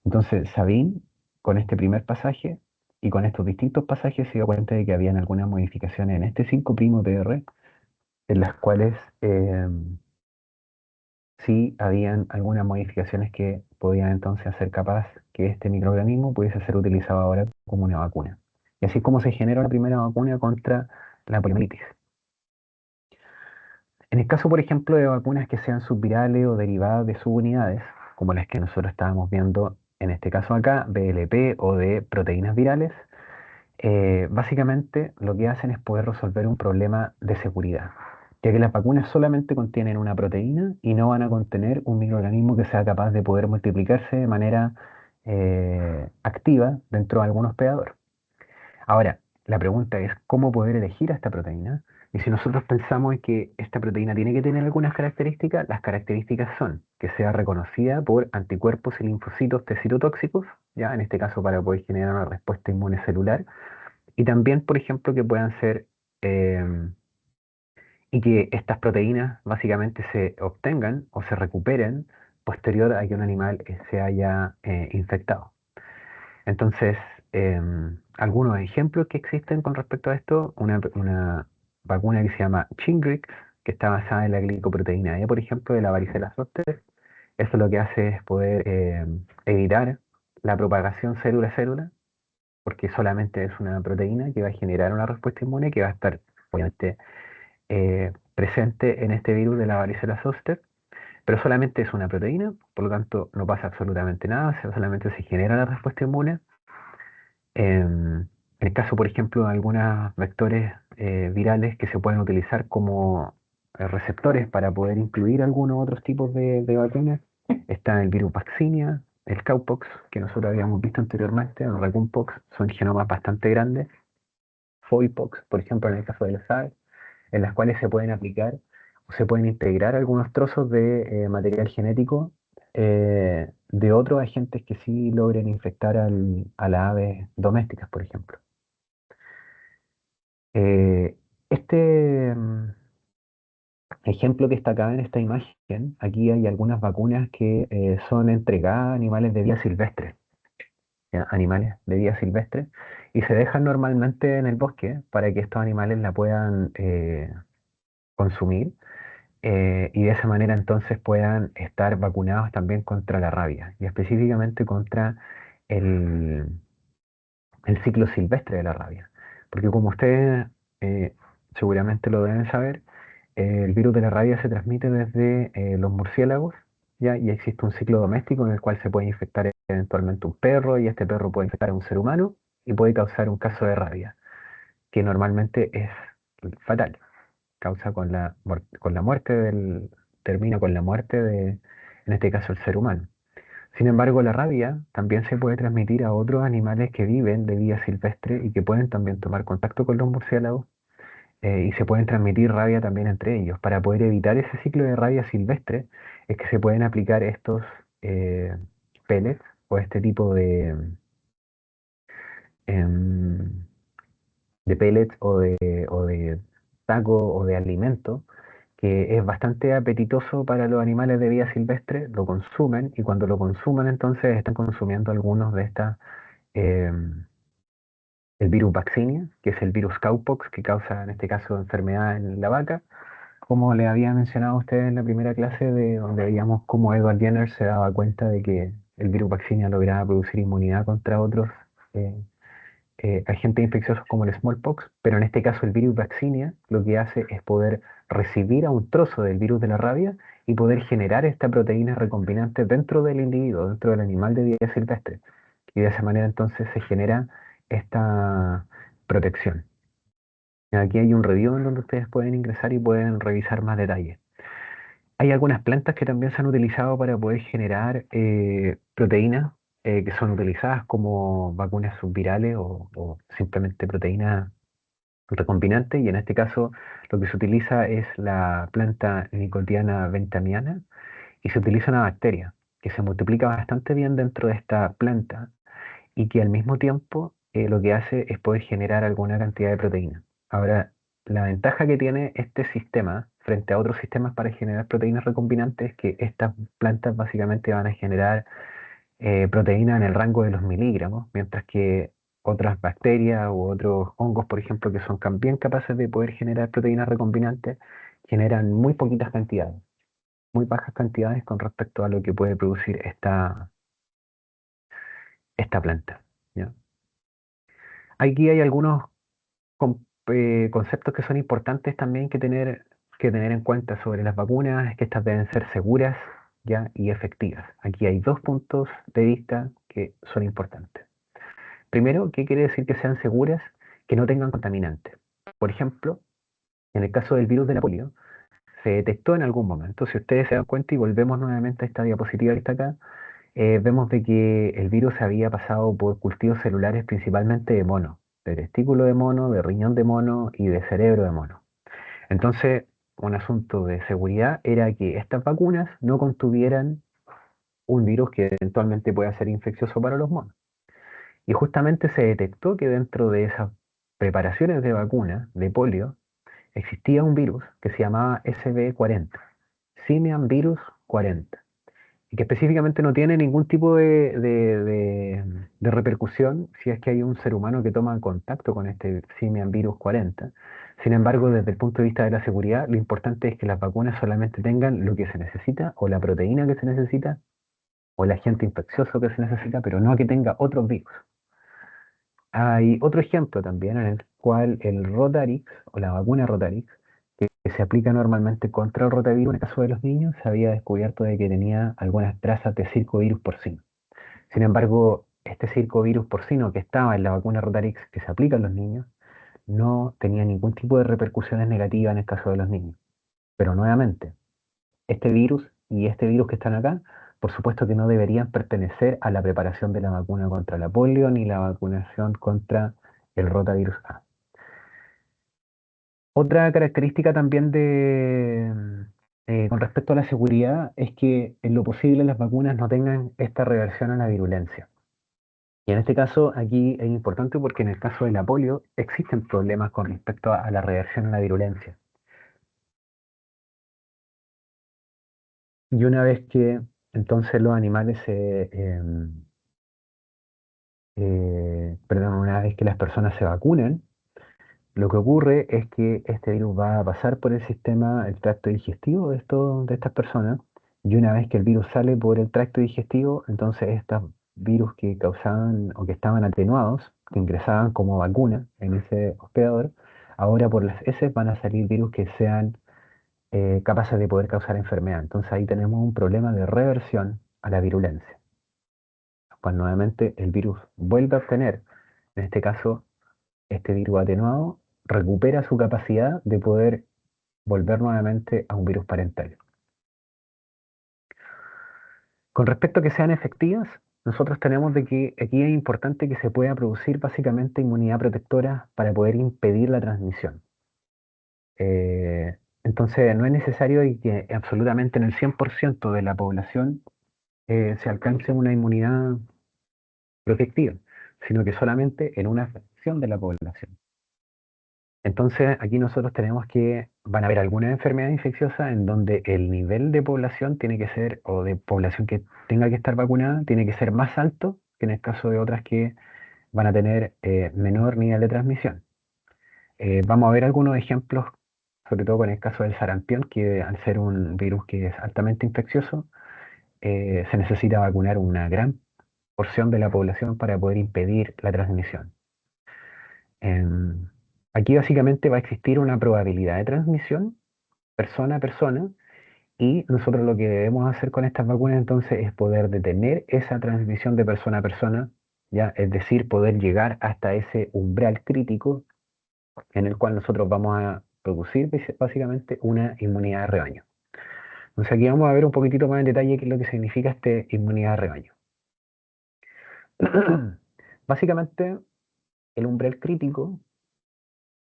Entonces, Sabin, con este primer pasaje y con estos distintos pasajes, se dio cuenta de que habían algunas modificaciones en este 5' TR, en las cuales sí habían algunas modificaciones que podían entonces hacer capaz que este microorganismo pudiese ser utilizado ahora como una vacuna. Y así es como se generó la primera vacuna contra la poliomielitis. En el caso, por ejemplo, de vacunas que sean subvirales o derivadas de subunidades, como las que nosotros estábamos viendo en este caso acá, BLP o de proteínas virales, básicamente lo que hacen es poder resolver un problema de seguridad, ya que las vacunas solamente contienen una proteína y no van a contener un microorganismo que sea capaz de poder multiplicarse de manera activa dentro de algún hospedador. Ahora, la pregunta es cómo poder elegir a esta proteína. Y si nosotros pensamos en que esta proteína tiene que tener algunas características, las características son que sea reconocida por anticuerpos y linfocitos T citotóxicos, ya en este caso para poder generar una respuesta inmune celular, y también, por ejemplo, que puedan ser eh, y que estas proteínas básicamente se obtengan o se recuperen posterior a que un animal se haya infectado. Entonces, algunos ejemplos que existen con respecto a esto, una vacuna que se llama Shingrix, que está basada en la glicoproteína E, por ejemplo, de la varicela zoster. Eso lo que hace es poder evitar la propagación célula a célula, porque solamente es una proteína que va a generar una respuesta inmune que va a estar, obviamente, presente en este virus de la varicela zoster, pero solamente es una proteína, por lo tanto no pasa absolutamente nada, solamente se genera la respuesta inmune. En el caso, por ejemplo, de algunos vectores virales que se pueden utilizar como receptores para poder incluir algunos otros tipos de vacunas, está el virus vaccinia, el cowpox, que nosotros habíamos visto anteriormente, el raccoonpox, son genomas bastante grandes, foipox, por ejemplo, en el caso de las aves, en las cuales se pueden aplicar o se pueden integrar algunos trozos de material genético de otros agentes que sí logren infectar a las aves domésticas, por ejemplo. Eh, este ejemplo que está acá en esta imagen, aquí hay algunas vacunas que son entregadas a animales de vida silvestre, ¿ya? Animales de vida silvestre, y se dejan normalmente en el bosque para que estos animales la puedan consumir y de esa manera entonces puedan estar vacunados también contra la rabia y específicamente contra el, el ciclo silvestre de la rabia. Porque como ustedes eh, seguramente lo deben saber, el virus de la rabia se transmite desde los murciélagos, ¿ya? Y existe un ciclo doméstico en el cual se puede infectar eventualmente un perro y este perro puede infectar a un ser humano y puede causar un caso de rabia, que normalmente es fatal, causa con la muerte termina con la muerte de, en este caso, el ser humano. Sin embargo, la rabia también se puede transmitir a otros animales que viven de vida silvestre y que pueden también tomar contacto con los murciélagos y se pueden transmitir rabia también entre ellos. Para poder evitar ese ciclo de rabia silvestre es que se pueden aplicar estos eh, pellets o este tipo em, de pellets o de taco o de alimento que es bastante apetitoso para los animales de vida silvestre, lo consumen y cuando lo consumen entonces están consumiendo algunos de estas, eh, el virus vaccinia, que es el virus cowpox que causa en este caso enfermedad en la vaca. Como le había mencionado a usted en la primera clase, de donde veíamos cómo Edward Jenner se daba cuenta de que el virus vaccinia lograba producir inmunidad contra otros eh, agentes infecciosos como el smallpox, pero en este caso el virus vaccinia lo que hace es poder recibir a un trozo del virus de la rabia y poder generar esta proteína recombinante dentro del individuo, dentro del animal de vida silvestre. Y de esa manera entonces se genera esta protección. Aquí hay un review en donde ustedes pueden ingresar y pueden revisar más detalles. Hay algunas plantas que también se han utilizado para poder generar proteínas que son utilizadas como vacunas subvirales o simplemente proteínas recombinantes. Y en este caso lo que se utiliza es la planta Nicotiana ventamiana y se utiliza una bacteria que se multiplica bastante bien dentro de esta planta y que al mismo tiempo lo que hace es poder generar alguna cantidad de proteína. Ahora, la ventaja que tiene este sistema frente a otros sistemas para generar proteínas recombinantes es que estas plantas básicamente van a generar proteína en el rango de los miligramos, mientras que otras bacterias u otros hongos, por ejemplo, que son también capaces de poder generar proteínas recombinantes, generan muy poquitas cantidades, muy bajas cantidades con respecto a lo que puede producir esta planta. ¿Ya? Aquí hay algunos conceptos que son importantes también que tener en cuenta sobre las vacunas, es que estas deben ser seguras, ¿ya? Y efectivas. Aquí hay dos puntos de vista que son importantes. Primero, ¿qué quiere decir que sean seguras? Que no tengan contaminantes. Por ejemplo, en el caso del virus de la polio, se detectó en algún momento, si ustedes se dan cuenta y volvemos nuevamente a esta diapositiva que está acá, vemos de que el virus había pasado por cultivos celulares principalmente de mono, de testículo de mono, de riñón de mono y de cerebro de mono. Entonces, un asunto de seguridad era que estas vacunas no contuvieran un virus que eventualmente pueda ser infeccioso para los monos. Y justamente se detectó que dentro de esas preparaciones de vacuna de polio existía un virus que se llamaba SB40, Simian Virus 40, y que específicamente no tiene ningún tipo de repercusión si es que hay un ser humano que toma contacto con este Simian Virus 40. Sin embargo, desde el punto de vista de la seguridad, lo importante es que las vacunas solamente tengan lo que se necesita, o la proteína que se necesita, o el agente infeccioso que se necesita, pero no que tenga otros virus. Hay otro ejemplo también en el cual el Rotarix, o la vacuna Rotarix, que se aplica normalmente contra el rotavirus en el caso de los niños, se había descubierto de que tenía algunas trazas de circovirus porcino. Sin embargo, este circovirus porcino que estaba en la vacuna Rotarix que se aplica a los niños no tenía ningún tipo de repercusiones negativas en el caso de los niños. Pero nuevamente, este virus y este virus que están acá, por supuesto que no deberían pertenecer a la preparación de la vacuna contra la polio ni la vacunación contra el rotavirus A. Otra característica también con respecto a la seguridad es que en lo posible las vacunas no tengan esta reversión a la virulencia. Y en este caso, aquí es importante porque en el caso de la polio existen problemas con respecto a la reversión a la virulencia. Y una vez que entonces los animales perdón, una vez que las personas se vacunen, lo que ocurre es que este virus va a pasar por el sistema, el tracto digestivo de estas personas, y una vez que el virus sale por el tracto digestivo, entonces estos virus que causaban o que estaban atenuados, que ingresaban como vacuna en ese hospedador, ahora por las heces van a salir virus que sean capaces de poder causar enfermedad. Entonces ahí tenemos un problema de reversión a la virulencia. Pues nuevamente el virus vuelve a obtener, en este caso, este virus atenuado recupera su capacidad de poder volver nuevamente a un virus parental. Con respecto a que sean efectivas, nosotros tenemos de que aquí es importante que se pueda producir básicamente inmunidad protectora para poder impedir la transmisión. Entonces, no es necesario y que absolutamente en el 100% de la población se alcance una inmunidad protectiva, sino que solamente en una fracción de la población. Entonces, aquí nosotros tenemos que van a haber algunas enfermedades infecciosas en donde el nivel de población tiene que ser, o de población que tenga que estar vacunada, tiene que ser más alto que en el caso de otras que van a tener menor nivel de transmisión. Vamos a ver algunos ejemplos, sobre todo con el caso del sarampión, que al ser un virus que es altamente infeccioso, se necesita vacunar una gran porción de la población para poder impedir la transmisión. Em, Aquí básicamente va a existir una probabilidad de transmisión persona a persona y nosotros lo que debemos hacer con estas vacunas entonces es poder detener esa transmisión de persona a persona, ¿ya? Es decir, poder llegar hasta ese umbral crítico en el cual nosotros vamos a producir básicamente una inmunidad de rebaño. Entonces aquí vamos a ver un poquitito más en detalle qué es lo que significa este inmunidad de rebaño. Básicamente, el umbral crítico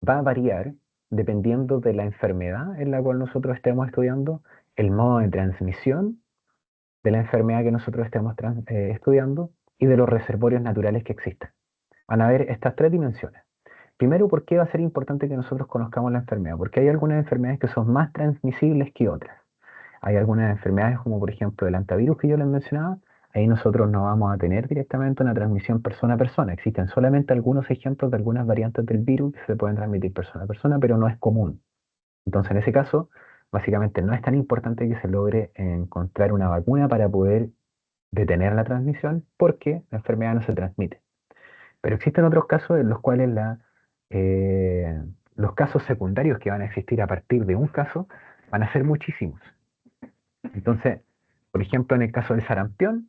va a variar dependiendo de la enfermedad en la cual nosotros estemos estudiando, el modo de transmisión de la enfermedad que nosotros estemos estudiando y de los reservorios naturales que existen. Van a ver estas tres dimensiones. Primero, ¿por qué va a ser importante que nosotros conozcamos la enfermedad? Porque hay algunas enfermedades que son más transmisibles que otras. Hay algunas enfermedades como por ejemplo el antivirus que yo les mencionaba, ahí nosotros no vamos a tener directamente una transmisión persona a persona. Existen solamente algunos ejemplos de algunas variantes del virus que se pueden transmitir persona a persona, pero no es común. Entonces, en ese caso, básicamente no es tan importante que se logre encontrar una vacuna para poder detener la transmisión porque la enfermedad no se transmite. Pero existen otros casos en los cuales eh, los casos secundarios que van a existir a partir de un caso van a ser muchísimos. Entonces, por ejemplo, en el caso del sarampión,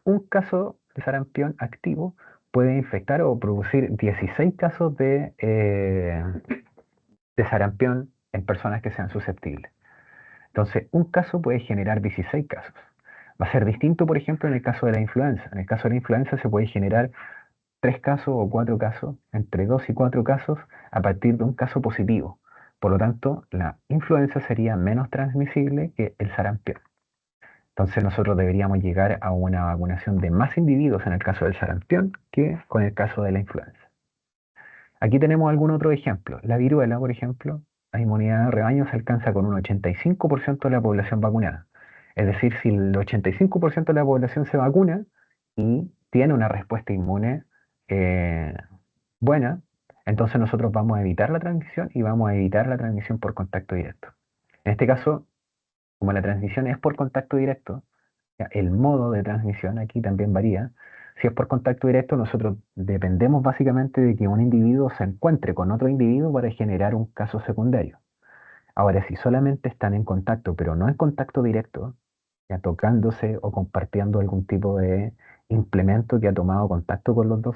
un caso de sarampión activo puede infectar o producir 16 casos de sarampión en personas que sean susceptibles. Entonces, un caso puede generar 16 casos. Va a ser distinto, por ejemplo, en el caso de la influenza. En el caso de la influenza se puede generar 3 casos o 4 casos, entre 2 y 4 casos, a partir de un caso positivo. Por lo tanto, la influenza sería menos transmisible que el sarampión. Entonces nosotros deberíamos llegar a una vacunación de más individuos en el caso del sarampión que con el caso de la influenza. Aquí tenemos algún otro ejemplo. La viruela, por ejemplo, la inmunidad de rebaño se alcanza con un 85% de la población vacunada. Es decir, si el 85% de la población se vacuna y tiene una respuesta inmune eh, buena, entonces nosotros vamos a evitar la transmisión y vamos a evitar la transmisión por contacto directo. En este caso, como la transmisión es por contacto directo, ya, el modo de transmisión aquí también varía. Si es por contacto directo, nosotros dependemos básicamente de que un individuo se encuentre con otro individuo para generar un caso secundario. Ahora, si solamente están en contacto, pero no en contacto directo, ya tocándose o compartiendo algún tipo de implemento que ha tomado contacto con los dos,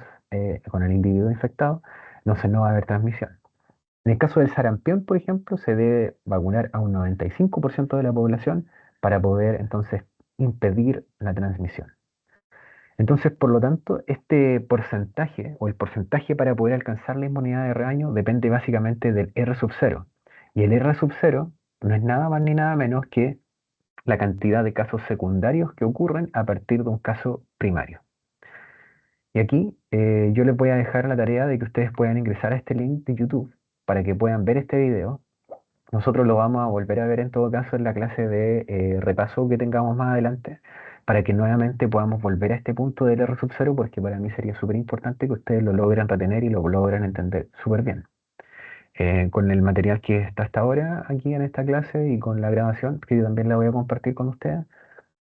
con el individuo infectado, entonces no va a haber transmisión. En el caso del sarampión, por ejemplo, se debe vacunar a un 95% de la población para poder entonces impedir la transmisión. Entonces, por lo tanto, este porcentaje o el porcentaje para poder alcanzar la inmunidad de rebaño depende básicamente del R sub 0. Y el R sub 0 no es nada más ni nada menos que la cantidad de casos secundarios que ocurren a partir de un caso primario. Y aquí yo les voy a dejar la tarea de que ustedes puedan ingresar a este link de YouTube para que puedan ver este video. Nosotros lo vamos a volver a ver en todo caso en la clase de repaso que tengamos más adelante, para que nuevamente podamos volver a este punto del R sub 0, porque para mí sería súper importante que ustedes lo logren retener y lo logren entender súper bien. Con el material que está hasta ahora aquí en esta clase y con la grabación, que yo también la voy a compartir con ustedes,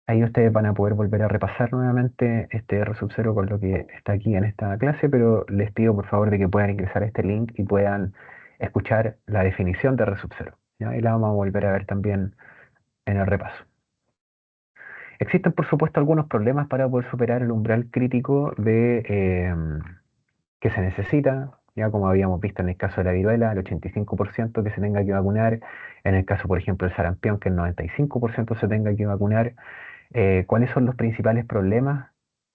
ahí ustedes van a poder volver a repasar nuevamente este R sub 0 con lo que está aquí en esta clase, pero les pido por favor de que puedan ingresar a este link y puedan escuchar la definición de R sub 0, ¿ya? Y la vamos a volver a ver también en el repaso. Existen, por supuesto, algunos problemas para poder superar el umbral crítico que se necesita, ya como habíamos visto en el caso de la viruela, el 85% que se tenga que vacunar, en el caso, por ejemplo, del sarampión, que el 95% se tenga que vacunar. ¿Cuáles son los principales problemas?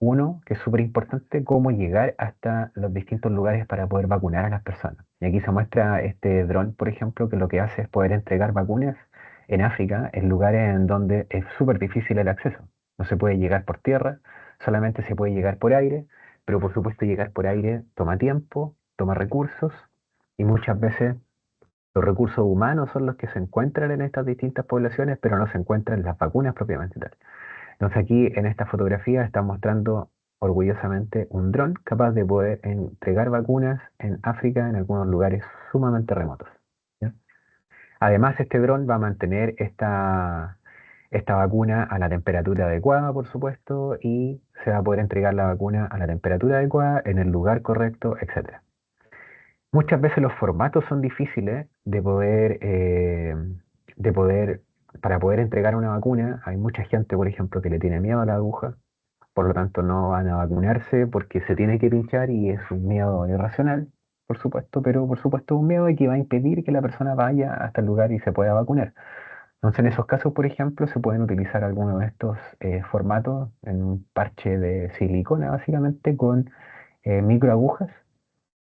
Uno, que es súper importante, cómo llegar hasta los distintos lugares para poder vacunar a las personas. Y aquí se muestra este dron, por ejemplo, que lo que hace es poder entregar vacunas en África, en lugares en donde es súper difícil el acceso. No se puede llegar por tierra, solamente se puede llegar por aire, pero por supuesto llegar por aire toma tiempo, toma recursos y muchas veces Los recursos humanos son los que se encuentran en estas distintas poblaciones, pero no se encuentran las vacunas propiamente tal. Entonces aquí en esta fotografía está mostrando orgullosamente un dron capaz de poder entregar vacunas en África en algunos lugares sumamente remotos. ¿Ya? Además, este dron va a mantener esta vacuna a la temperatura adecuada, por supuesto, y se va a poder entregar la vacuna a la temperatura adecuada, en el lugar correcto, etcétera. Muchas veces los formatos son difíciles de poder, para poder entregar una vacuna. Hay mucha gente, por ejemplo, que le tiene miedo a la aguja, por lo tanto no van a vacunarse porque se tiene que pinchar y es un miedo irracional, por supuesto, pero por supuesto un miedo que va a impedir que la persona vaya hasta el lugar y se pueda vacunar. Entonces, en esos casos, por ejemplo, se pueden utilizar algunos de estos formatos en un parche de silicona, básicamente, con microagujas,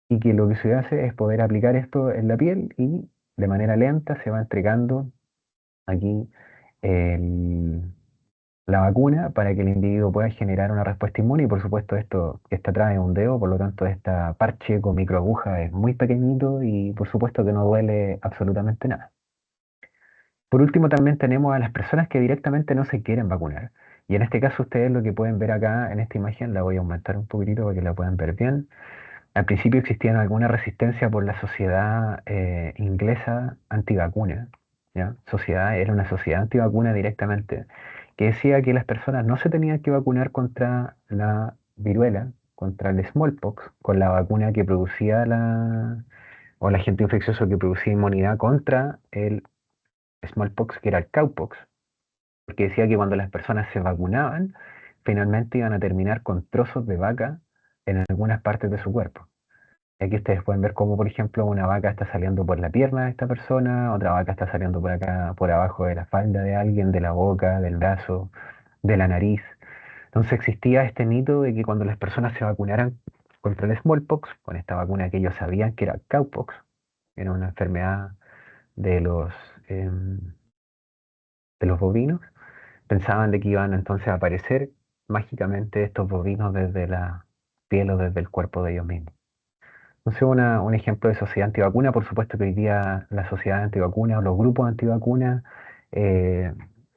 y que lo que se hace es poder aplicar esto en la piel y de manera lenta se va entregando aquí el- la vacuna para que el individuo pueda generar una respuesta inmune y por supuesto esto que está atrás es un dedo, por lo tanto esta parche con microaguja es muy pequeñito y por supuesto que no duele absolutamente nada. Por último, también tenemos a las personas que directamente no se quieren vacunar. Y en este caso, ustedes lo que pueden ver acá en esta imagen, la voy a aumentar un poquitito para que la puedan ver bien. Al principio existía alguna resistencia por la sociedad inglesa antivacuna, ¿ya? Sociedad, era una sociedad antivacuna directamente, que decía que las personas no se tenían que vacunar contra la viruela, contra el smallpox, con la vacuna que producía o el agente infeccioso que producía inmunidad contra el smallpox, que era el cowpox, porque decía que cuando las personas se vacunaban, finalmente iban a terminar con trozos de vaca en algunas partes de su cuerpo. Aquí ustedes pueden ver cómo, por ejemplo, una vaca está saliendo por la pierna de esta persona, otra vaca está saliendo por acá, por abajo de la falda de alguien, de la boca, del brazo, de la nariz. Entonces existía este mito de que cuando las personas se vacunaran contra el smallpox, con esta vacuna que ellos sabían que era cowpox, era una enfermedad de em, de los bovinos, pensaban de que iban entonces a aparecer mágicamente estos bovinos desde la piel o desde el cuerpo de ellos mismos. Entonces, un ejemplo de sociedad antivacuna, por supuesto que hoy día la sociedad antivacuna o los grupos antivacunas eh,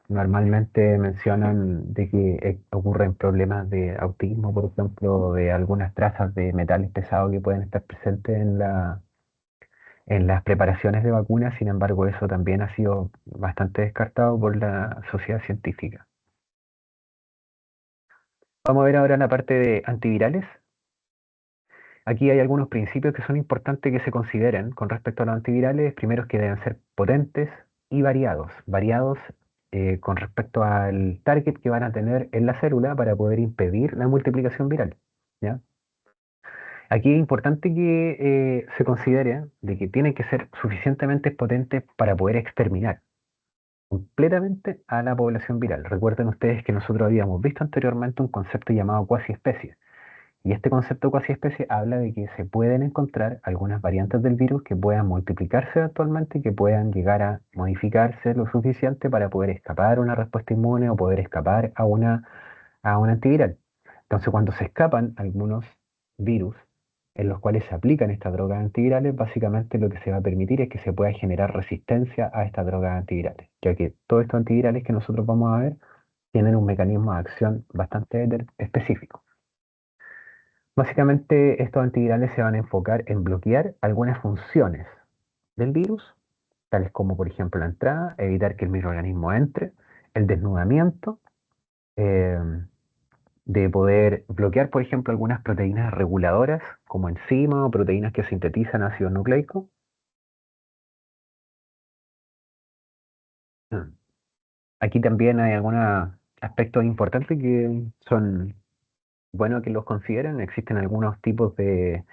normalmente mencionan de que ocurren problemas de autismo, por ejemplo, de algunas trazas de metales pesados que pueden estar presentes en las preparaciones de vacunas. Sin embargo, eso también ha sido bastante descartado por la sociedad científica. Vamos a ver ahora la parte de antivirales. Aquí hay algunos principios que son importantes que se consideren con respecto a los antivirales. Primero es que deben ser potentes y variados. Variados con respecto al target que van a tener en la célula para poder impedir la multiplicación viral. ¿Ya? Aquí es importante que se considere de que tienen que ser suficientemente potentes para poder exterminar completamente a la población viral. Recuerden ustedes que nosotros habíamos visto anteriormente un concepto llamado cuasi especie. Y este concepto cuasi especie habla de que se pueden encontrar algunas variantes del virus que puedan multiplicarse actualmente y que puedan llegar a modificarse lo suficiente para poder escapar a una respuesta inmune o poder escapar a un antiviral. Entonces, cuando se escapan algunos virus en los cuales se aplican estas drogas antivirales, básicamente lo que se va a permitir es que se pueda generar resistencia a estas drogas antivirales, ya que todos estos antivirales que nosotros vamos a ver tienen un mecanismo de acción bastante específico. Básicamente, estos antivirales se van a enfocar en bloquear algunas funciones del virus, tales como, por ejemplo, la entrada, evitar que el microorganismo entre, el desnudamiento, eh, de poder bloquear, por ejemplo, algunas proteínas reguladoras, como enzimas o proteínas que sintetizan ácidos nucleicos. Mm. Aquí también hay algunos aspectos importantes que son bueno que los consideren. Existen algunos tipos de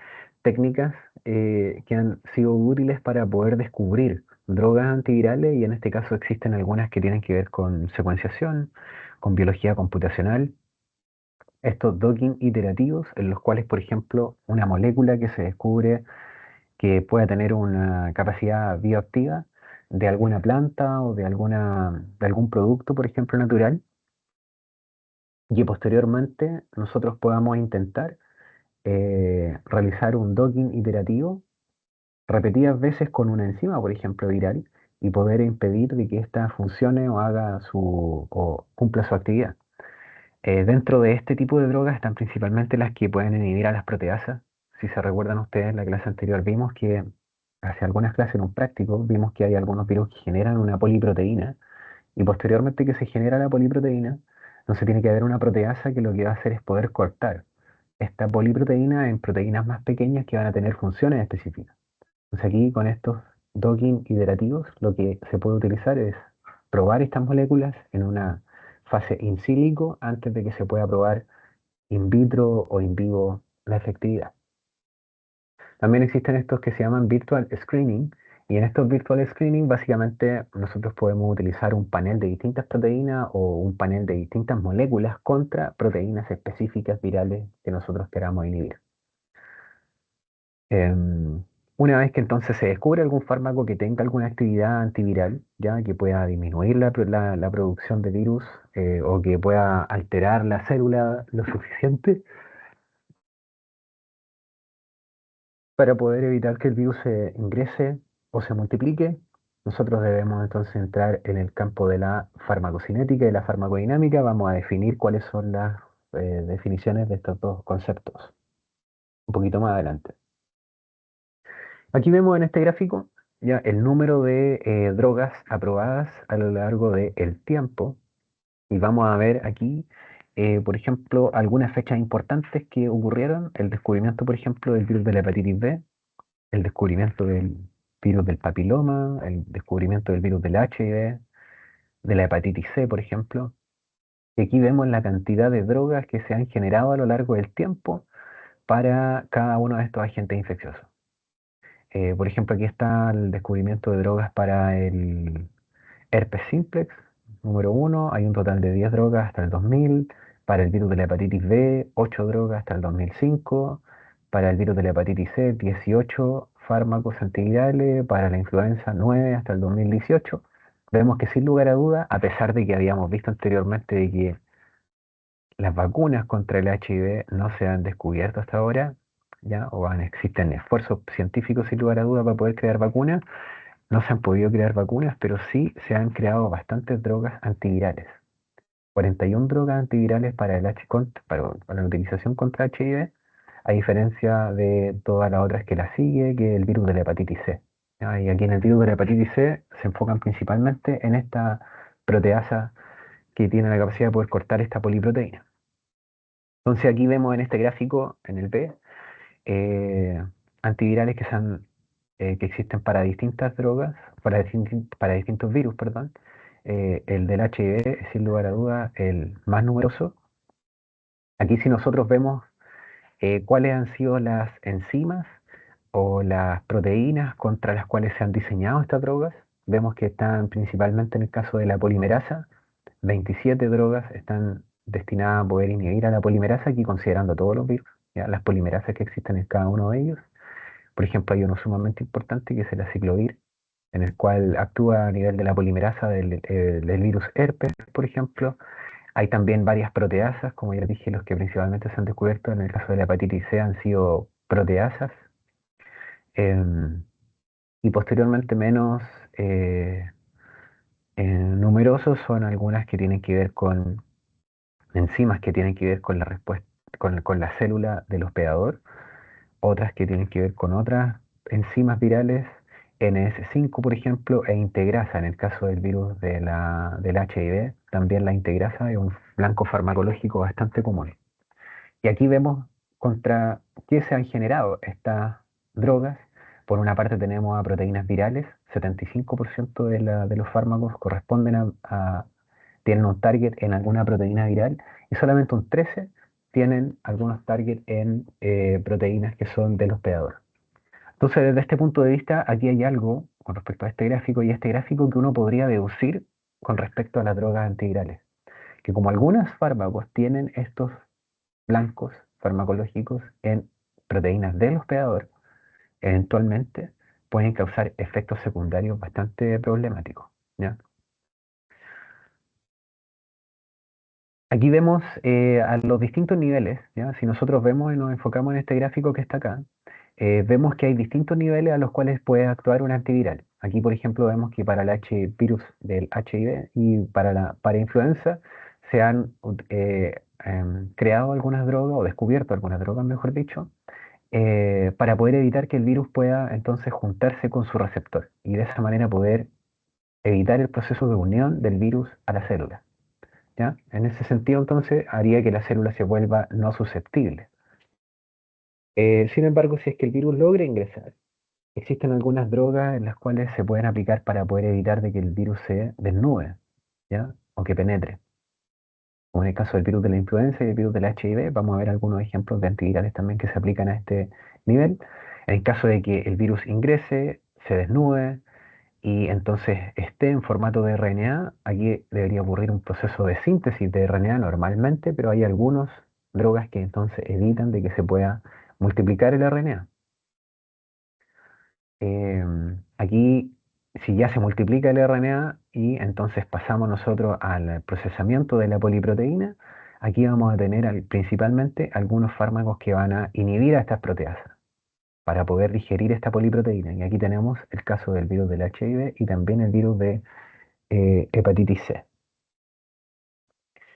técnicas que han sido útiles para poder descubrir drogas antivirales y en este caso existen algunas que tienen que ver con secuenciación, con biología computacional, estos docking iterativos en los cuales, por ejemplo, una molécula que se descubre que pueda tener una capacidad bioactiva de alguna planta o de algún producto, por ejemplo, natural, y que posteriormente nosotros podamos intentar realizar un docking iterativo repetidas veces con una enzima, por ejemplo, viral, y poder impedir de que ésta funcione o haga o cumpla su actividad. Dentro de este tipo de drogas están principalmente las que pueden inhibir a las proteasas. Si se recuerdan ustedes, en la clase anterior vimos que, hace algunas clases en un práctico, vimos que hay algunos virus que generan una poliproteína y posteriormente que se genera la poliproteína, no se tiene que haber una proteasa que lo que va a hacer es poder cortar esta poliproteína en proteínas más pequeñas que van a tener funciones específicas. Entonces aquí con estos docking iterativos lo que se puede utilizar es probar estas moléculas en una fase in silico antes de que se pueda probar in vitro o in vivo la efectividad. También existen estos que se llaman virtual screening y en estos virtual screening básicamente nosotros podemos utilizar un panel de distintas proteínas o un panel de distintas moléculas contra proteínas específicas virales que nosotros queramos inhibir. Em, una vez que entonces se descubre algún fármaco que tenga alguna actividad antiviral, ya que pueda disminuir la producción de virus o que pueda alterar la célula lo suficiente para poder evitar que el virus se ingrese o se multiplique, nosotros debemos entonces entrar en el campo de la farmacocinética y la farmacodinámica. Vamos a definir cuáles son las definiciones de estos dos conceptos un poquito más adelante. Aquí vemos en este gráfico ya el número de drogas aprobadas a lo largo del tiempo y vamos a ver aquí, por ejemplo, algunas fechas importantes que ocurrieron, el descubrimiento, por ejemplo, del virus de la hepatitis B, el descubrimiento del virus del papiloma, el descubrimiento del virus del HIV, de la hepatitis C, por ejemplo. Y aquí vemos la cantidad de drogas que se han generado a lo largo del tiempo para cada uno de estos agentes infecciosos. Por ejemplo, aquí está el descubrimiento de drogas para el herpes simplex, número uno. Hay un total de 10 drogas hasta el 2000. Para el virus de la hepatitis B, 8 drogas hasta el 2005. Para el virus de la hepatitis C, 18 fármacos antivirales. Para la influenza, 9 hasta el 2018. Vemos que sin lugar a duda, a pesar de que habíamos visto anteriormente de que las vacunas contra el HIV no se han descubierto hasta ahora, ¿ya? Existen esfuerzos científicos sin lugar a duda para poder crear vacunas. No se han podido crear vacunas, pero sí se han creado bastantes drogas antivirales. 41 drogas antivirales para para la utilización contra HIV, a diferencia de todas las otras que la sigue, que es el virus de la hepatitis C. ¿Ya? Y aquí en el virus de la hepatitis C se enfocan principalmente en esta proteasa que tiene la capacidad de poder cortar esta poliproteína. Entonces aquí vemos en este gráfico, en el B, eh, antivirales que existen para distintas drogas, para distintos virus, perdón. El del HIV es sin lugar a duda el más numeroso. Aquí si nosotros vemos cuáles han sido las enzimas o las proteínas contra las cuales se han diseñado estas drogas, vemos que están principalmente en el caso de la polimerasa. 27 drogas están destinadas a poder inhibir a la polimerasa, aquí considerando todos los virus, ¿ya? Las polimerasas que existen en cada uno de ellos. Por ejemplo, hay uno sumamente importante que es el aciclovir, en el cual actúa a nivel de la polimerasa del virus herpes, por ejemplo. Hay también varias proteasas, como ya dije, los que principalmente se han descubierto en el caso de la hepatitis C han sido proteasas. em, y posteriormente menos eh, numerosos son algunas que tienen que ver con enzimas que tienen que ver con la respuesta, con la célula del hospedador, otras que tienen que ver con otras enzimas virales, NS5 por ejemplo, e integrasa en el caso del virus del HIV, también la integrasa es un blanco farmacológico bastante común. Y aquí vemos contra qué se han generado estas drogas. Por una parte tenemos a proteínas virales, 75% de los fármacos corresponden tienen un target en alguna proteína viral y solamente un 13 tienen algunos targets en proteínas que son del hospedador. Entonces, desde este punto de vista, aquí hay algo con respecto a este gráfico y este gráfico que uno podría deducir con respecto a las drogas antivirales, que como algunos fármacos tienen estos blancos farmacológicos en proteínas del hospedador, eventualmente pueden causar efectos secundarios bastante problemáticos, ¿ya? Aquí vemos a los distintos niveles, ¿ya? Si nosotros vemos y nos enfocamos en este gráfico que está acá, vemos que hay distintos niveles a los cuales puede actuar un antiviral. Aquí, por ejemplo, vemos que para el virus del HIV y para influenza se han creado algunas drogas, o descubierto algunas drogas, mejor dicho, para poder evitar que el virus pueda entonces juntarse con su receptor y de esa manera poder evitar el proceso de unión del virus a la célula. ¿Ya? En ese sentido, entonces, haría que la célula se vuelva no susceptible. Sin embargo, si es que el virus logra ingresar, existen algunas drogas en las cuales se pueden aplicar para poder evitar de que el virus se desnude, ¿ya? O que penetre. Como en el caso del virus de la influenza y el virus del HIV, vamos a ver algunos ejemplos de antivirales también que se aplican a este nivel. En el caso de que el virus ingrese, se desnude y entonces esté en formato de RNA, aquí debería ocurrir un proceso de síntesis de RNA normalmente, pero hay algunas drogas que entonces evitan de que se pueda multiplicar el RNA. Aquí, si ya se multiplica el RNA y entonces pasamos nosotros al procesamiento de la poliproteína, aquí vamos a tener principalmente algunos fármacos que van a inhibir a estas proteasas para poder digerir esta poliproteína. Y aquí tenemos el caso del virus del HIV y también el virus de hepatitis C.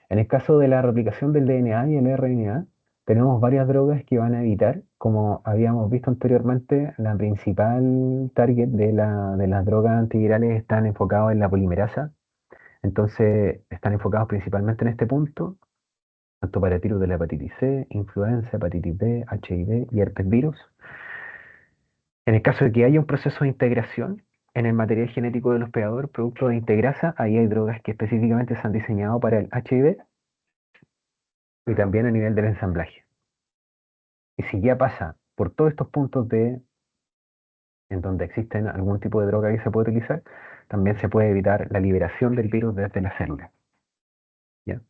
En el caso de la replicación del DNA y el RNA, tenemos varias drogas que van a evitar, como habíamos visto anteriormente, la principal target de las drogas antivirales están enfocados en la polimerasa, entonces están enfocados principalmente en este punto, tanto para el virus de la hepatitis C, influenza, hepatitis B, HIV y herpes virus. En el caso de que haya un proceso de integración en el material genético del hospedador, producto de integrasa, ahí hay drogas que específicamente se han diseñado para el HIV y también a nivel del ensamblaje. Y si ya pasa por todos estos puntos en donde existen algún tipo de droga que se puede utilizar, también se puede evitar la liberación del virus desde la célula. ¿Ya?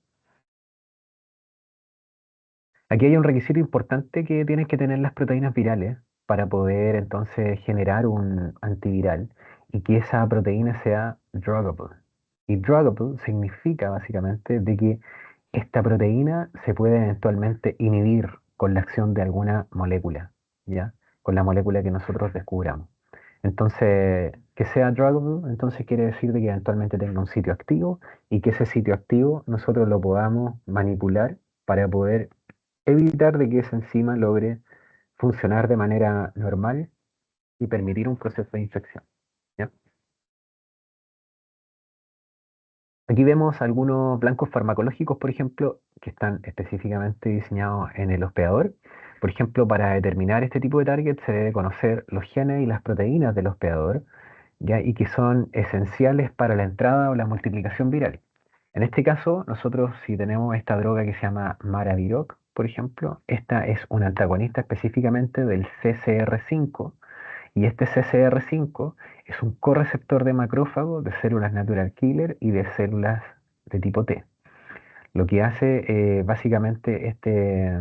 Aquí hay un requisito importante que tienen que tener las proteínas virales para poder entonces generar un antiviral y que esa proteína sea druggable. Y druggable significa básicamente de que esta proteína se puede eventualmente inhibir con la acción de alguna molécula, ¿ya? Con la molécula que nosotros descubramos. Entonces, que sea druggable, entonces quiere decir de que eventualmente tenga un sitio activo y que ese sitio activo nosotros lo podamos manipular para poder evitar de que esa enzima logre funcionar de manera normal y permitir un proceso de infección, ¿ya? Aquí vemos algunos blancos farmacológicos, por ejemplo, que están específicamente diseñados en el hospedador. Por ejemplo, para determinar este tipo de target se debe conocer los genes y las proteínas del hospedador, ¿ya? Y que son esenciales para la entrada o la multiplicación viral. En este caso, nosotros si tenemos esta droga que se llama Maraviroc, por ejemplo, esta es un antagonista específicamente del CCR5 y este CCR5 es un correceptor de macrófago, de células natural killer y de células de tipo T. Lo que hace básicamente este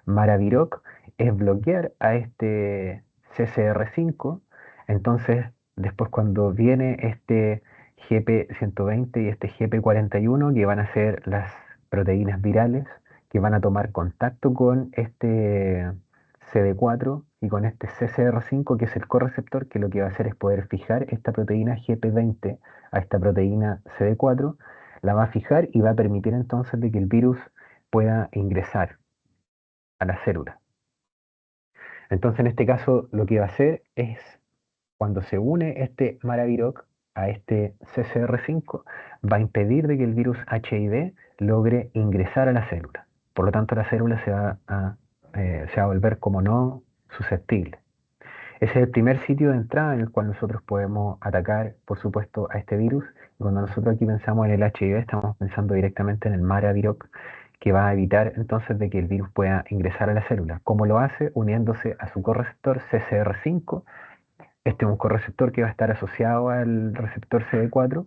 Maraviroc es bloquear a este CCR5. Entonces, después cuando viene este GP120 y este GP41, que van a ser las proteínas virales que van a tomar contacto con este CD4 y con este CCR5, que es el correceptor, que lo que va a hacer es poder fijar esta proteína GP20 a esta proteína CD4, la va a fijar y va a permitir entonces de que el virus pueda ingresar a la célula. Entonces, en este caso, lo que va a hacer es, cuando se une este Maraviroc a este CCR5, va a impedir de que el virus HIV logre ingresar a la célula. Por lo tanto, la célula se va a volver como no susceptible. Ese es el primer sitio de entrada en el cual nosotros podemos atacar, por supuesto, a este virus. Y cuando nosotros aquí pensamos en el HIV, estamos pensando directamente en el Maraviroc, que va a evitar entonces de que el virus pueda ingresar a la célula. ¿Cómo lo hace? Uniéndose a su correceptor CCR5. Este es un correceptor que va a estar asociado al receptor CD4.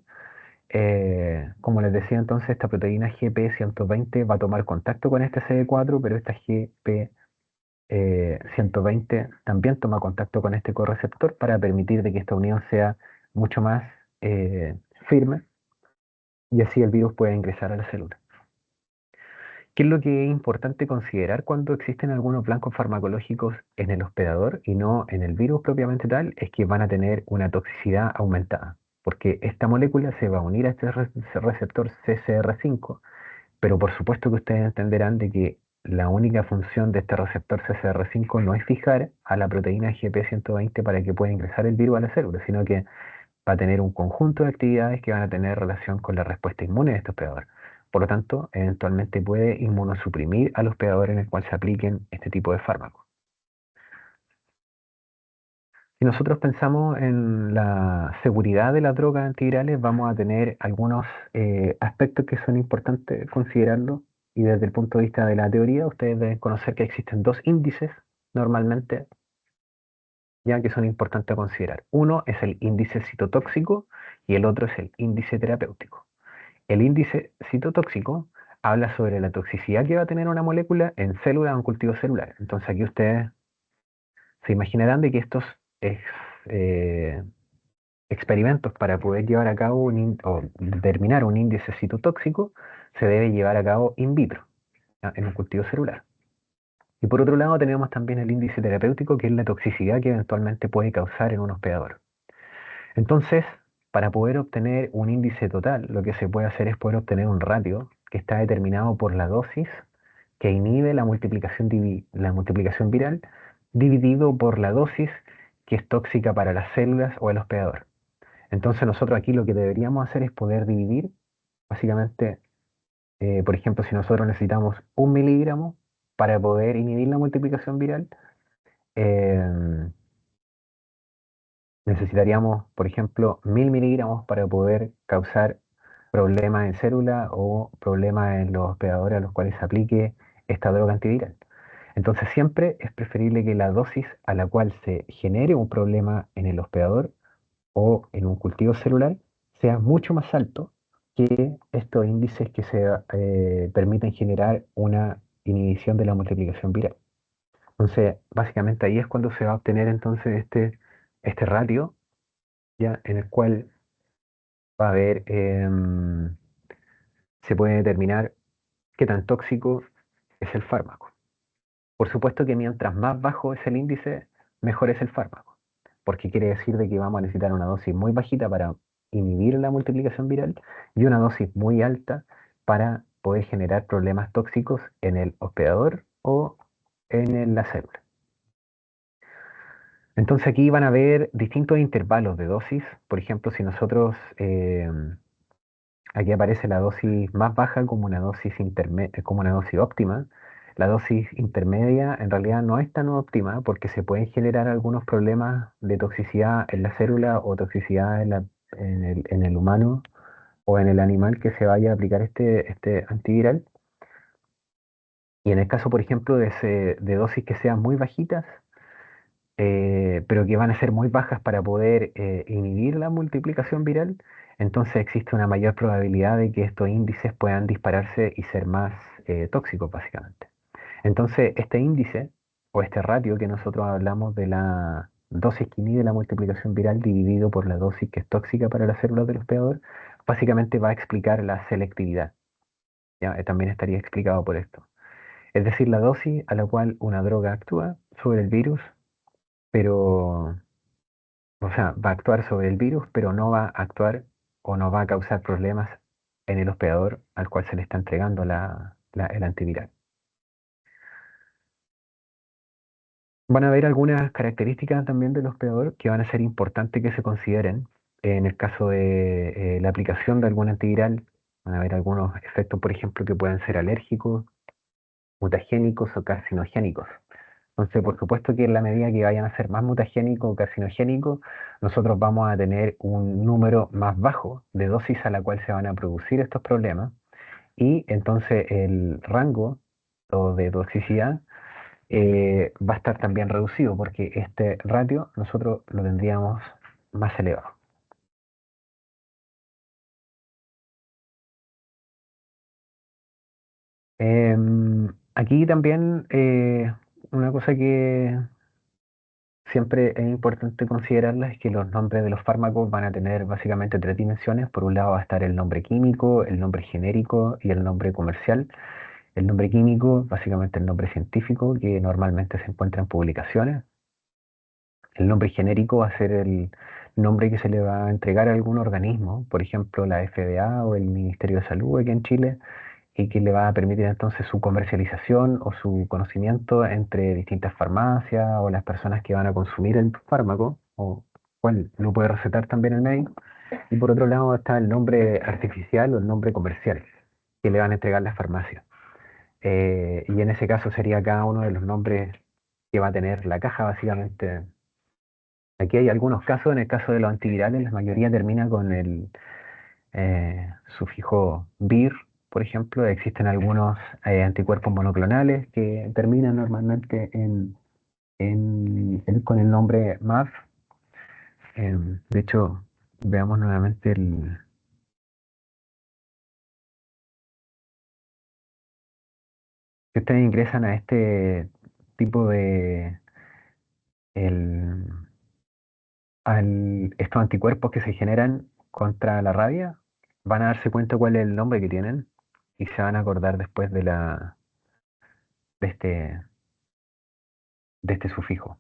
Como les decía entonces, esta proteína GP120 va a tomar contacto con este CD4, pero esta GP120 también toma contacto con este correceptor para permitir de que esta unión sea mucho más firme y así el virus puede ingresar a la célula. ¿Qué es lo que es importante considerar cuando existen algunos blancos farmacológicos en el hospedador y no en el virus propiamente tal? Es que van a tener una toxicidad aumentada, porque esta molécula se va a unir a este receptor CCR5, pero por supuesto que ustedes entenderán de que la única función de este receptor CCR5 no es fijar a la proteína GP120 para que pueda ingresar el virus a la célula, sino que va a tener un conjunto de actividades que van a tener relación con la respuesta inmune de este hospedador. Por lo tanto, eventualmente puede inmunosuprimir al hospedador en el cual se apliquen este tipo de fármacos. Si nosotros pensamos en la seguridad de las drogas antivirales, vamos a tener algunos aspectos que son importantes considerarlo. Y desde el punto de vista de la teoría, ustedes deben conocer que existen dos índices normalmente, ya que son importantes a considerar. Uno es el índice citotóxico y el otro es el índice terapéutico. El índice citotóxico habla sobre la toxicidad que va a tener una molécula en célula o en cultivo celular. Entonces aquí ustedes se imaginarán de que estos eh, experimentos para poder llevar a cabo o determinar un índice citotóxico se debe llevar a cabo in vitro, ¿ya? En un cultivo celular. Y por otro lado tenemos también el índice terapéutico, que es la toxicidad que eventualmente puede causar en un hospedador. Entonces, para poder obtener un índice total, lo que se puede hacer es poder obtener un ratio que está determinado por la dosis que inhibe la multiplicación viral dividido por la dosis que es tóxica para las células o el hospedador. Entonces nosotros aquí lo que deberíamos hacer es poder dividir, básicamente, por ejemplo, si nosotros necesitamos 1 miligramo para poder inhibir la multiplicación viral, em, necesitaríamos, por ejemplo, 1000 miligramos para poder causar problemas en célula o problemas en los hospedadores a los cuales se aplique esta droga antiviral. Entonces siempre es preferible que la dosis a la cual se genere un problema en el hospedador o en un cultivo celular sea mucho más alto que estos índices que se permiten generar una inhibición de la multiplicación viral. Entonces, básicamente ahí es cuando se va a obtener entonces este ratio, ya en el cual va a haber, se puede determinar qué tan tóxico es el fármaco. Por supuesto que mientras más bajo es el índice, mejor es el fármaco, porque quiere decir de que vamos a necesitar una dosis muy bajita para inhibir la multiplicación viral y una dosis muy alta para poder generar problemas tóxicos en el hospedador o en la célula. Entonces aquí van a haber distintos intervalos de dosis. Por ejemplo, si nosotros, aquí aparece la dosis más baja como una dosis como una dosis óptima. La dosis intermedia en realidad no es tan óptima porque se pueden generar algunos problemas de toxicidad en la célula o toxicidad en el humano o en el animal que se vaya a aplicar este antiviral. Y en el caso, por ejemplo, de dosis que sean muy bajitas, pero que van a ser muy bajas para poder inhibir la multiplicación viral, entonces existe una mayor probabilidad de que estos índices puedan dispararse y ser más tóxicos, básicamente. Entonces, este índice o este ratio que nosotros hablamos de la dosis que inhibe la multiplicación viral dividido por la dosis que es tóxica para las células del hospedador, básicamente va a explicar la selectividad. ¿Ya? También estaría explicado por esto. Es decir, la dosis a la cual una droga actúa sobre el virus, pero o sea, va a actuar sobre el virus, pero no va a actuar o no va a causar problemas en el hospedador al cual se le está entregando el antiviral. Van a haber algunas características también del hospedador que van a ser importantes que se consideren. En el caso de la aplicación de algún antiviral, van a haber algunos efectos, por ejemplo, que pueden ser alérgicos, mutagénicos o carcinogénicos. Entonces, por supuesto que en la medida que vayan a ser más mutagénicos o carcinogénicos, nosotros vamos a tener un número más bajo de dosis a la cual se van a producir estos problemas y entonces el rango o de toxicidad va a estar también reducido porque este ratio nosotros lo tendríamos más elevado. Aquí también una cosa que siempre es importante considerarla es que los nombres de los fármacos van a tener básicamente tres dimensiones. Por un lado va a estar el nombre químico, el nombre genérico y el nombre comercial. El nombre químico, básicamente el nombre científico, que normalmente se encuentra en publicaciones. El nombre genérico va a ser el nombre que se le va a entregar a algún organismo, por ejemplo, la FDA o el Ministerio de Salud aquí en Chile, y que le va a permitir entonces su comercialización o su conocimiento entre distintas farmacias o las personas que van a consumir el fármaco, o cuál lo puede recetar también el médico. Y por otro lado está el nombre artificial o el nombre comercial que le van a entregar las farmacias. Y en ese caso sería cada uno de los nombres que va a tener la caja, básicamente. Aquí hay algunos casos, en el caso de los antivirales, la mayoría termina con el sufijo vir, por ejemplo. Existen algunos anticuerpos monoclonales que terminan normalmente con el nombre MAV. De hecho, veamos nuevamente si ustedes ingresan a este tipo de el, estos anticuerpos que se generan contra la rabia, van a darse cuenta cuál es el nombre que tienen y se van a acordar después de este, de este sufijo.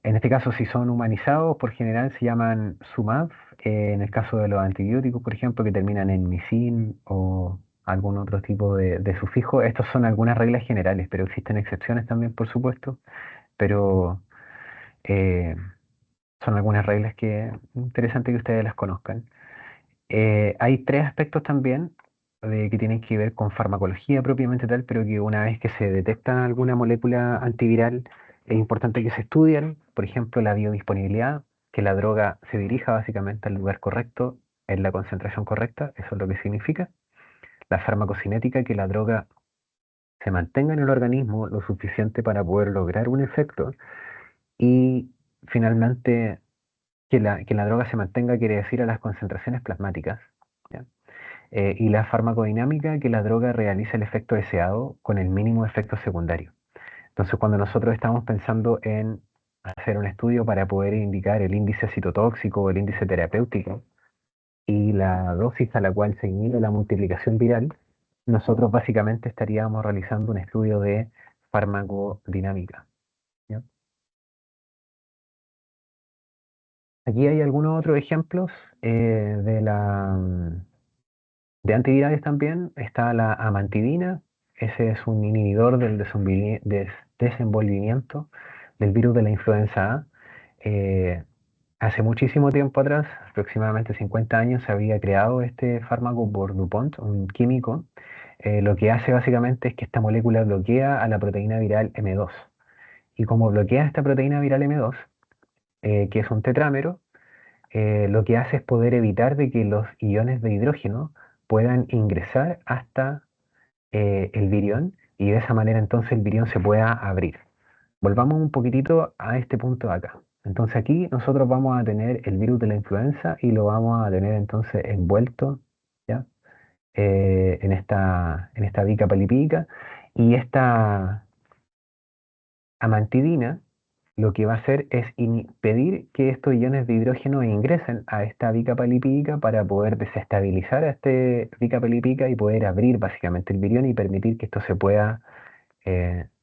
En este caso, si son humanizados, por general se llaman SUMAF. En el caso de los antibióticos, por ejemplo, que terminan en misin o algún otro tipo de sufijo, estos son algunas reglas generales, pero existen excepciones también, por supuesto, pero eh, son algunas reglas que es interesante que ustedes las conozcan. Hay tres aspectos también que tienen que ver con farmacología propiamente tal, pero que una vez que se detecta alguna molécula antiviral, es importante que se estudien, por ejemplo, la biodisponibilidad, que la droga se dirija básicamente al lugar correcto, en la concentración correcta, eso es lo que significa. La farmacocinética, que la droga se mantenga en el organismo lo suficiente para poder lograr un efecto. Y finalmente, que la droga se mantenga quiere decir a las concentraciones plasmáticas. ¿Ya? Y la farmacodinámica, que la droga realiza el efecto deseado con el mínimo efecto secundario. Entonces, cuando nosotros estamos pensando en hacer un estudio para poder indicar el índice citotóxico o el índice terapéutico y la dosis a la cual se inhibe la multiplicación viral, nosotros básicamente estaríamos realizando un estudio de farmacodinámica. ¿Ya? Aquí hay algunos otros ejemplos de antivirales también. Está la amantidina. Ese es un inhibidor del desenvolvimiento del virus de la influenza A. Eh, Hace muchísimo tiempo atrás, aproximadamente 50 años, se había creado este fármaco por DuPont, un químico. Lo que hace básicamente es que esta molécula bloquea a la proteína viral M2. Y como bloquea esta proteína viral M2, que es un tetrámero, lo que hace es poder evitar de que los iones de hidrógeno puedan ingresar hasta el virión y de esa manera entonces el virión se pueda abrir. Volvamos un poquitito a este punto de acá. Entonces aquí nosotros vamos a tener el virus de la influenza y lo vamos a tener entonces envuelto, ¿ya? En esta bica palipídica, y esta amantidina lo que va a hacer es impedir que estos iones de hidrógeno ingresen a esta bica palipídica para poder desestabilizar a este bica palipídica y poder abrir básicamente el virión y permitir que esto se pueda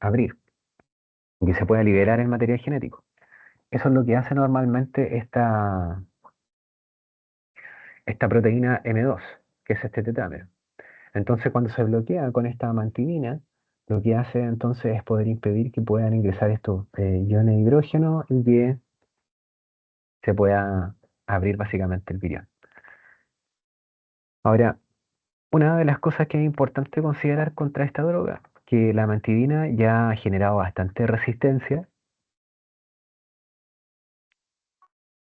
abrir y que se pueda liberar el material genético. Eso es lo que hace normalmente esta proteína M2, que es este tetrámero. Entonces, cuando se bloquea con esta amantidina, lo que hace entonces es poder impedir que puedan ingresar estos iones de hidrógeno y que se pueda abrir básicamente el virión. Ahora, una de las cosas que es importante considerar contra esta droga, que la amantidina ya ha generado bastante resistencia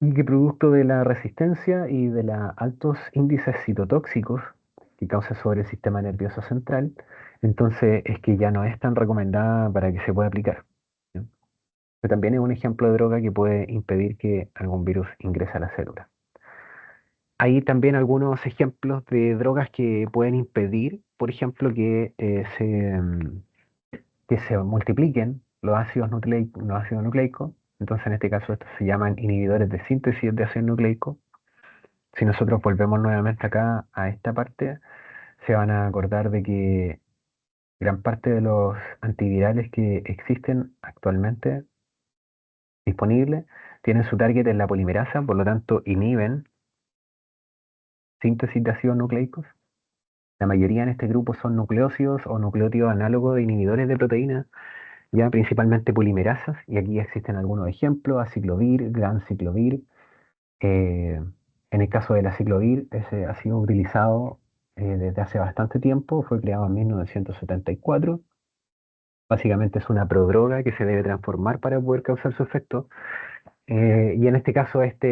y que producto de la resistencia y de los altos índices citotóxicos que causa sobre el sistema nervioso central, entonces es que ya no es tan recomendada para que se pueda aplicar. ¿No? Pero también es un ejemplo de droga que puede impedir que algún virus ingrese a la célula. Hay también algunos ejemplos de drogas que pueden impedir, por ejemplo, que se multipliquen los ácidos nucleicos. Entonces, en este caso, estos se llaman inhibidores de síntesis de ácido nucleico. Si nosotros volvemos nuevamente acá a esta parte, se van a acordar de que Gran parte de los antivirales que existen actualmente disponibles tienen su target en la polimerasa, por lo tanto inhiben síntesis de ácidos nucleicos. La mayoría en este grupo son nucleósidos o nucleótidos análogos de inhibidores de proteínas, ya principalmente polimerasas, y aquí existen algunos ejemplos: aciclovir, ganciclovir. Eh, en el caso del aciclovir, ese ha sido utilizado desde hace bastante tiempo, fue creado en 1974. Básicamente es una prodroga que se debe transformar para poder causar su efecto. Y en este caso, esta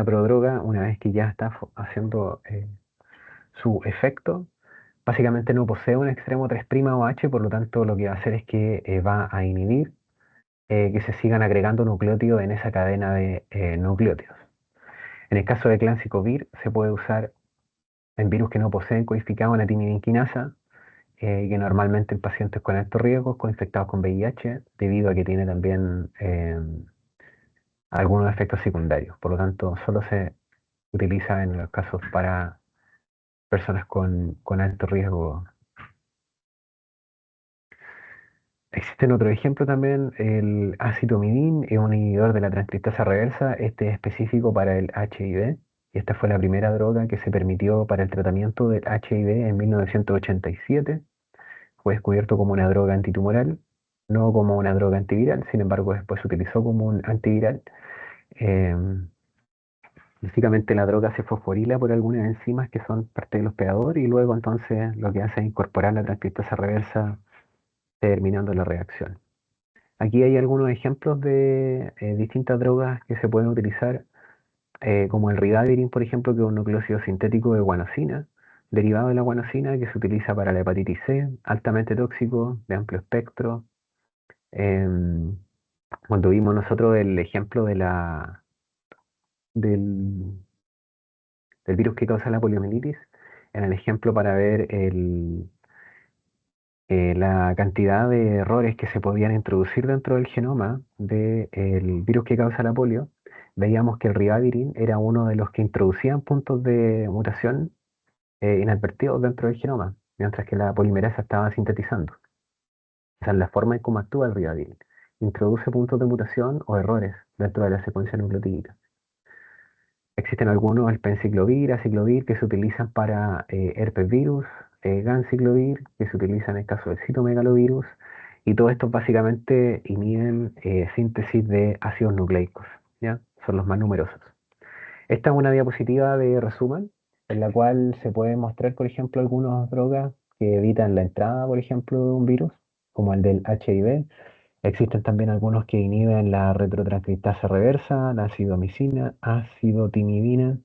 prodroga, una vez que ya está haciendo su efecto, básicamente no posee un extremo 3' OH, por lo tanto lo que va a hacer es que va a inhibir que se sigan agregando nucleótidos en esa cadena de nucleótidos. En el caso de clancicovir, se puede usar en virus que no poseen codificado una timidinquinasa, que normalmente en pacientes con altos riesgos, infectados con VIH, debido a que tiene también algunos efectos secundarios. Por lo tanto, solo se utiliza en los casos para personas con alto riesgo. Existen otros ejemplos también: el acitomidin es un inhibidor de la transcriptasa reversa. Este es específico para el HIV, y esta fue la primera droga que se permitió para el tratamiento del HIV en 1987. Fue descubierto como una droga antitumoral, no como una droga antiviral. Sin embargo, después se utilizó como un antiviral. Em, Básicamente la droga se fosforila por algunas enzimas que son parte del hospedador, y luego entonces lo que hace es incorporar la transcriptasa reversa, terminando la reacción. Aquí hay algunos ejemplos de distintas drogas que se pueden utilizar, como el ribavirin, por ejemplo, que es un nucleósido sintético de guanosina, derivado de la guanosina, que se utiliza para la hepatitis C, altamente tóxico, de amplio espectro. Em, Cuando vimos nosotros el ejemplo del, del virus que causa la poliomielitis, en el ejemplo para ver la cantidad de errores que se podían introducir dentro del genoma del virus que causa la polio, veíamos que el ribavirin era uno de los que introducían puntos de mutación inadvertidos dentro del genoma, mientras que la polimerasa estaba sintetizando. O sea, la forma en cómo actúa el ribavirin introduce puntos de mutación o errores dentro de la secuencia nucleotídica. Existen algunos, el penciclovir, aciclovir, que se utilizan para herpes virus, ganciclovir, que se utiliza en el caso del citomegalovirus, y todos estos básicamente inhiben síntesis de ácidos nucleicos, ¿ya? Son los más numerosos. Esta es una diapositiva de resumen en la cual se puede mostrar, por ejemplo, algunas drogas que evitan la entrada, por ejemplo, de un virus, como el del HIV. Existen también algunos que inhiben la retrotranscriptasa reversa, la acidomicina, acidotimidina,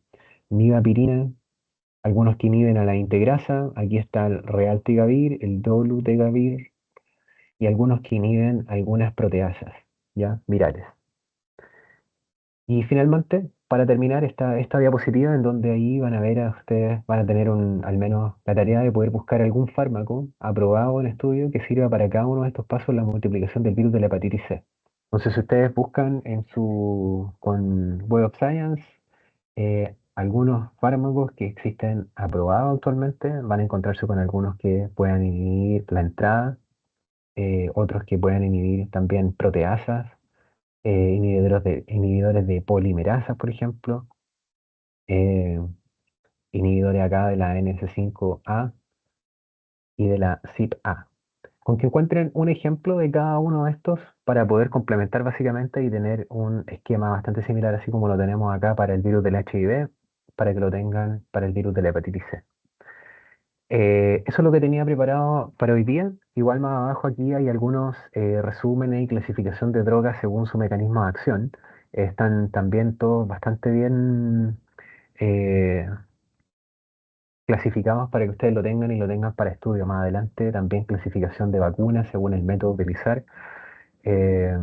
nivapirina, algunos que inhiben a la integrasa. Aquí está el realtegavir, el dolutegavir, y algunos que inhiben algunas proteasas, ya, virales. Y finalmente, para terminar esta diapositiva, en donde ahí van a ver, ustedes van a tener al menos la tarea de poder buscar algún fármaco aprobado en estudio que sirva para cada uno de estos pasos, la multiplicación del virus de la hepatitis C. Entonces, si ustedes buscan con Web of Science algunos fármacos que existen aprobados actualmente, van a encontrarse con algunos que puedan inhibir la entrada, otros que puedan inhibir también proteasas, inhibidores de polimerasas, por ejemplo, eh, inhibidores acá de la NS5A y de la CYP-A. Con que encuentren un ejemplo de cada uno de estos para poder complementar básicamente y tener un esquema bastante similar, así como lo tenemos acá para el virus del HIV, para que lo tengan para el virus de la hepatitis C. Eso es lo que tenía preparado para hoy día. Igual más abajo aquí hay algunos resúmenes y clasificación de drogas según su mecanismo de acción. Están también todos bastante bien eh, clasificados para que ustedes lo tengan y lo tengan para estudio más adelante. También clasificación de vacunas según el método a utilizar. Eh,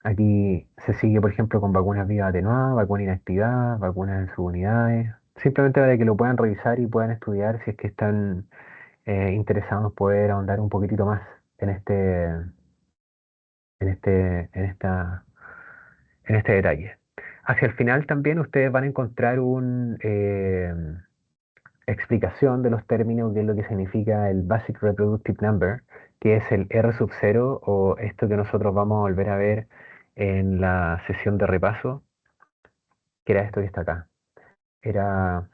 Aquí se sigue, por ejemplo, con vacunas vivas atenuadas, vacuna inactivadas, vacunas en subunidades. Simplemente para que lo puedan revisar y puedan estudiar si es que están interesados poder ahondar un poquitito más en en este, en esta, en este detalle. Hacia el final también ustedes van a encontrar explicación de los términos, qué es lo que significa el Basic Reproductive Number, que es el R sub 0 o esto que nosotros vamos a volver a ver en la sesión de repaso, que era esto que está acá.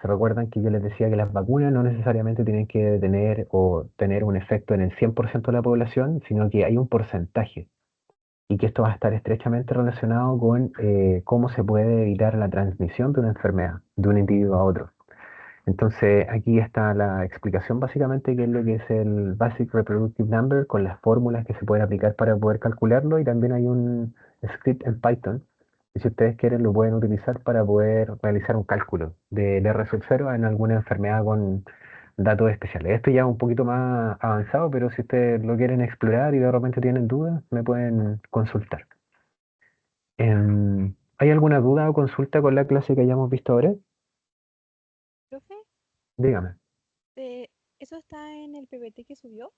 ¿Se recuerdan que yo les decía que las vacunas no necesariamente tienen que tener o tener un efecto en el 100% de la población, sino que hay un porcentaje y que esto va a estar estrechamente relacionado con cómo se puede evitar la transmisión de una enfermedad de un individuo a otro? Entonces, aquí está la explicación básicamente qué es lo que es el Basic Reproductive Number con las fórmulas que se pueden aplicar para poder calcularlo y también hay un script en Python y si ustedes quieren lo pueden utilizar para poder realizar un cálculo del R sub 0 en alguna enfermedad con datos especiales. Esto ya es un poquito más avanzado, pero si ustedes lo quieren explorar y de repente tienen dudas, me pueden consultar. ¿Hay alguna duda o consulta con la clase que hayamos visto ahora? Profe, Dígame. de- ¿eso está en el PPT que subió?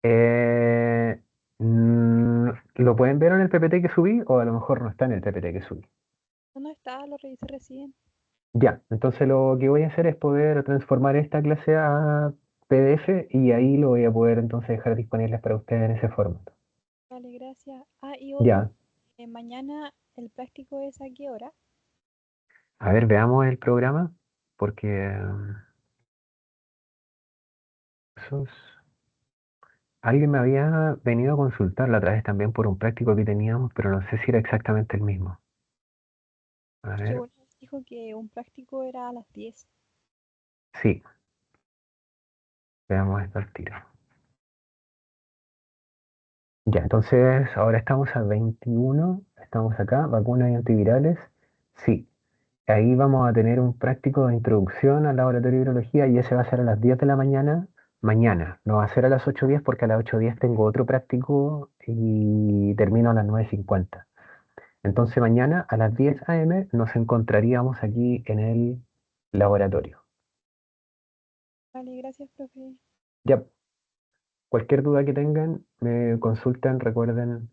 Eh, ¿Lo pueden ver en el PPT que subí o a lo mejor no está en el PPT que subí? No, no está, lo revisé recién. Ya, entonces lo que voy a hacer es poder transformar esta clase a PDF y ahí lo voy a poder entonces dejar disponible para ustedes en ese formato. Vale, gracias. Ah, y otra, Ya, mañana el práctico es a qué hora. a ver, veamos el programa porque esos- alguien me había venido a consultar la otra vez también por un práctico que teníamos, pero no sé si era exactamente el mismo. A Es que ver, bueno, dijo que un práctico era a las 10. sí, veamos esto al tiro. Ya, entonces ahora estamos a 21, estamos acá, vacunas y antivirales. Sí, ahí vamos a tener un práctico de introducción al laboratorio de virología y ese va a ser a las 10 de la mañana, mañana. No va a ser a las 8:10 porque a las 8:10 tengo otro práctico y termino a las 9:50. Entonces mañana a las 10 a.m. nos encontraríamos aquí en el laboratorio. Vale, gracias, profe. Ya, cualquier duda que tengan, me consultan, recuerden.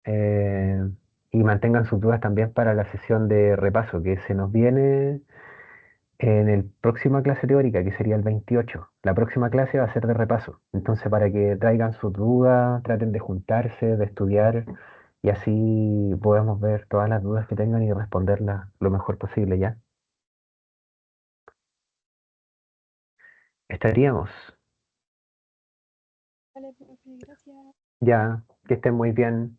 eh, y mantengan sus dudas también para la sesión de repaso que se nos viene en el próxima clase teórica, que sería el 28. La próxima clase va a ser de repaso. Entonces, para que traigan sus dudas, traten de juntarse, de estudiar, y así podemos ver todas las dudas que tengan y responderlas lo mejor posible, ¿ya? Estaríamos. Vale, profe, gracias. Ya, que estén muy bien.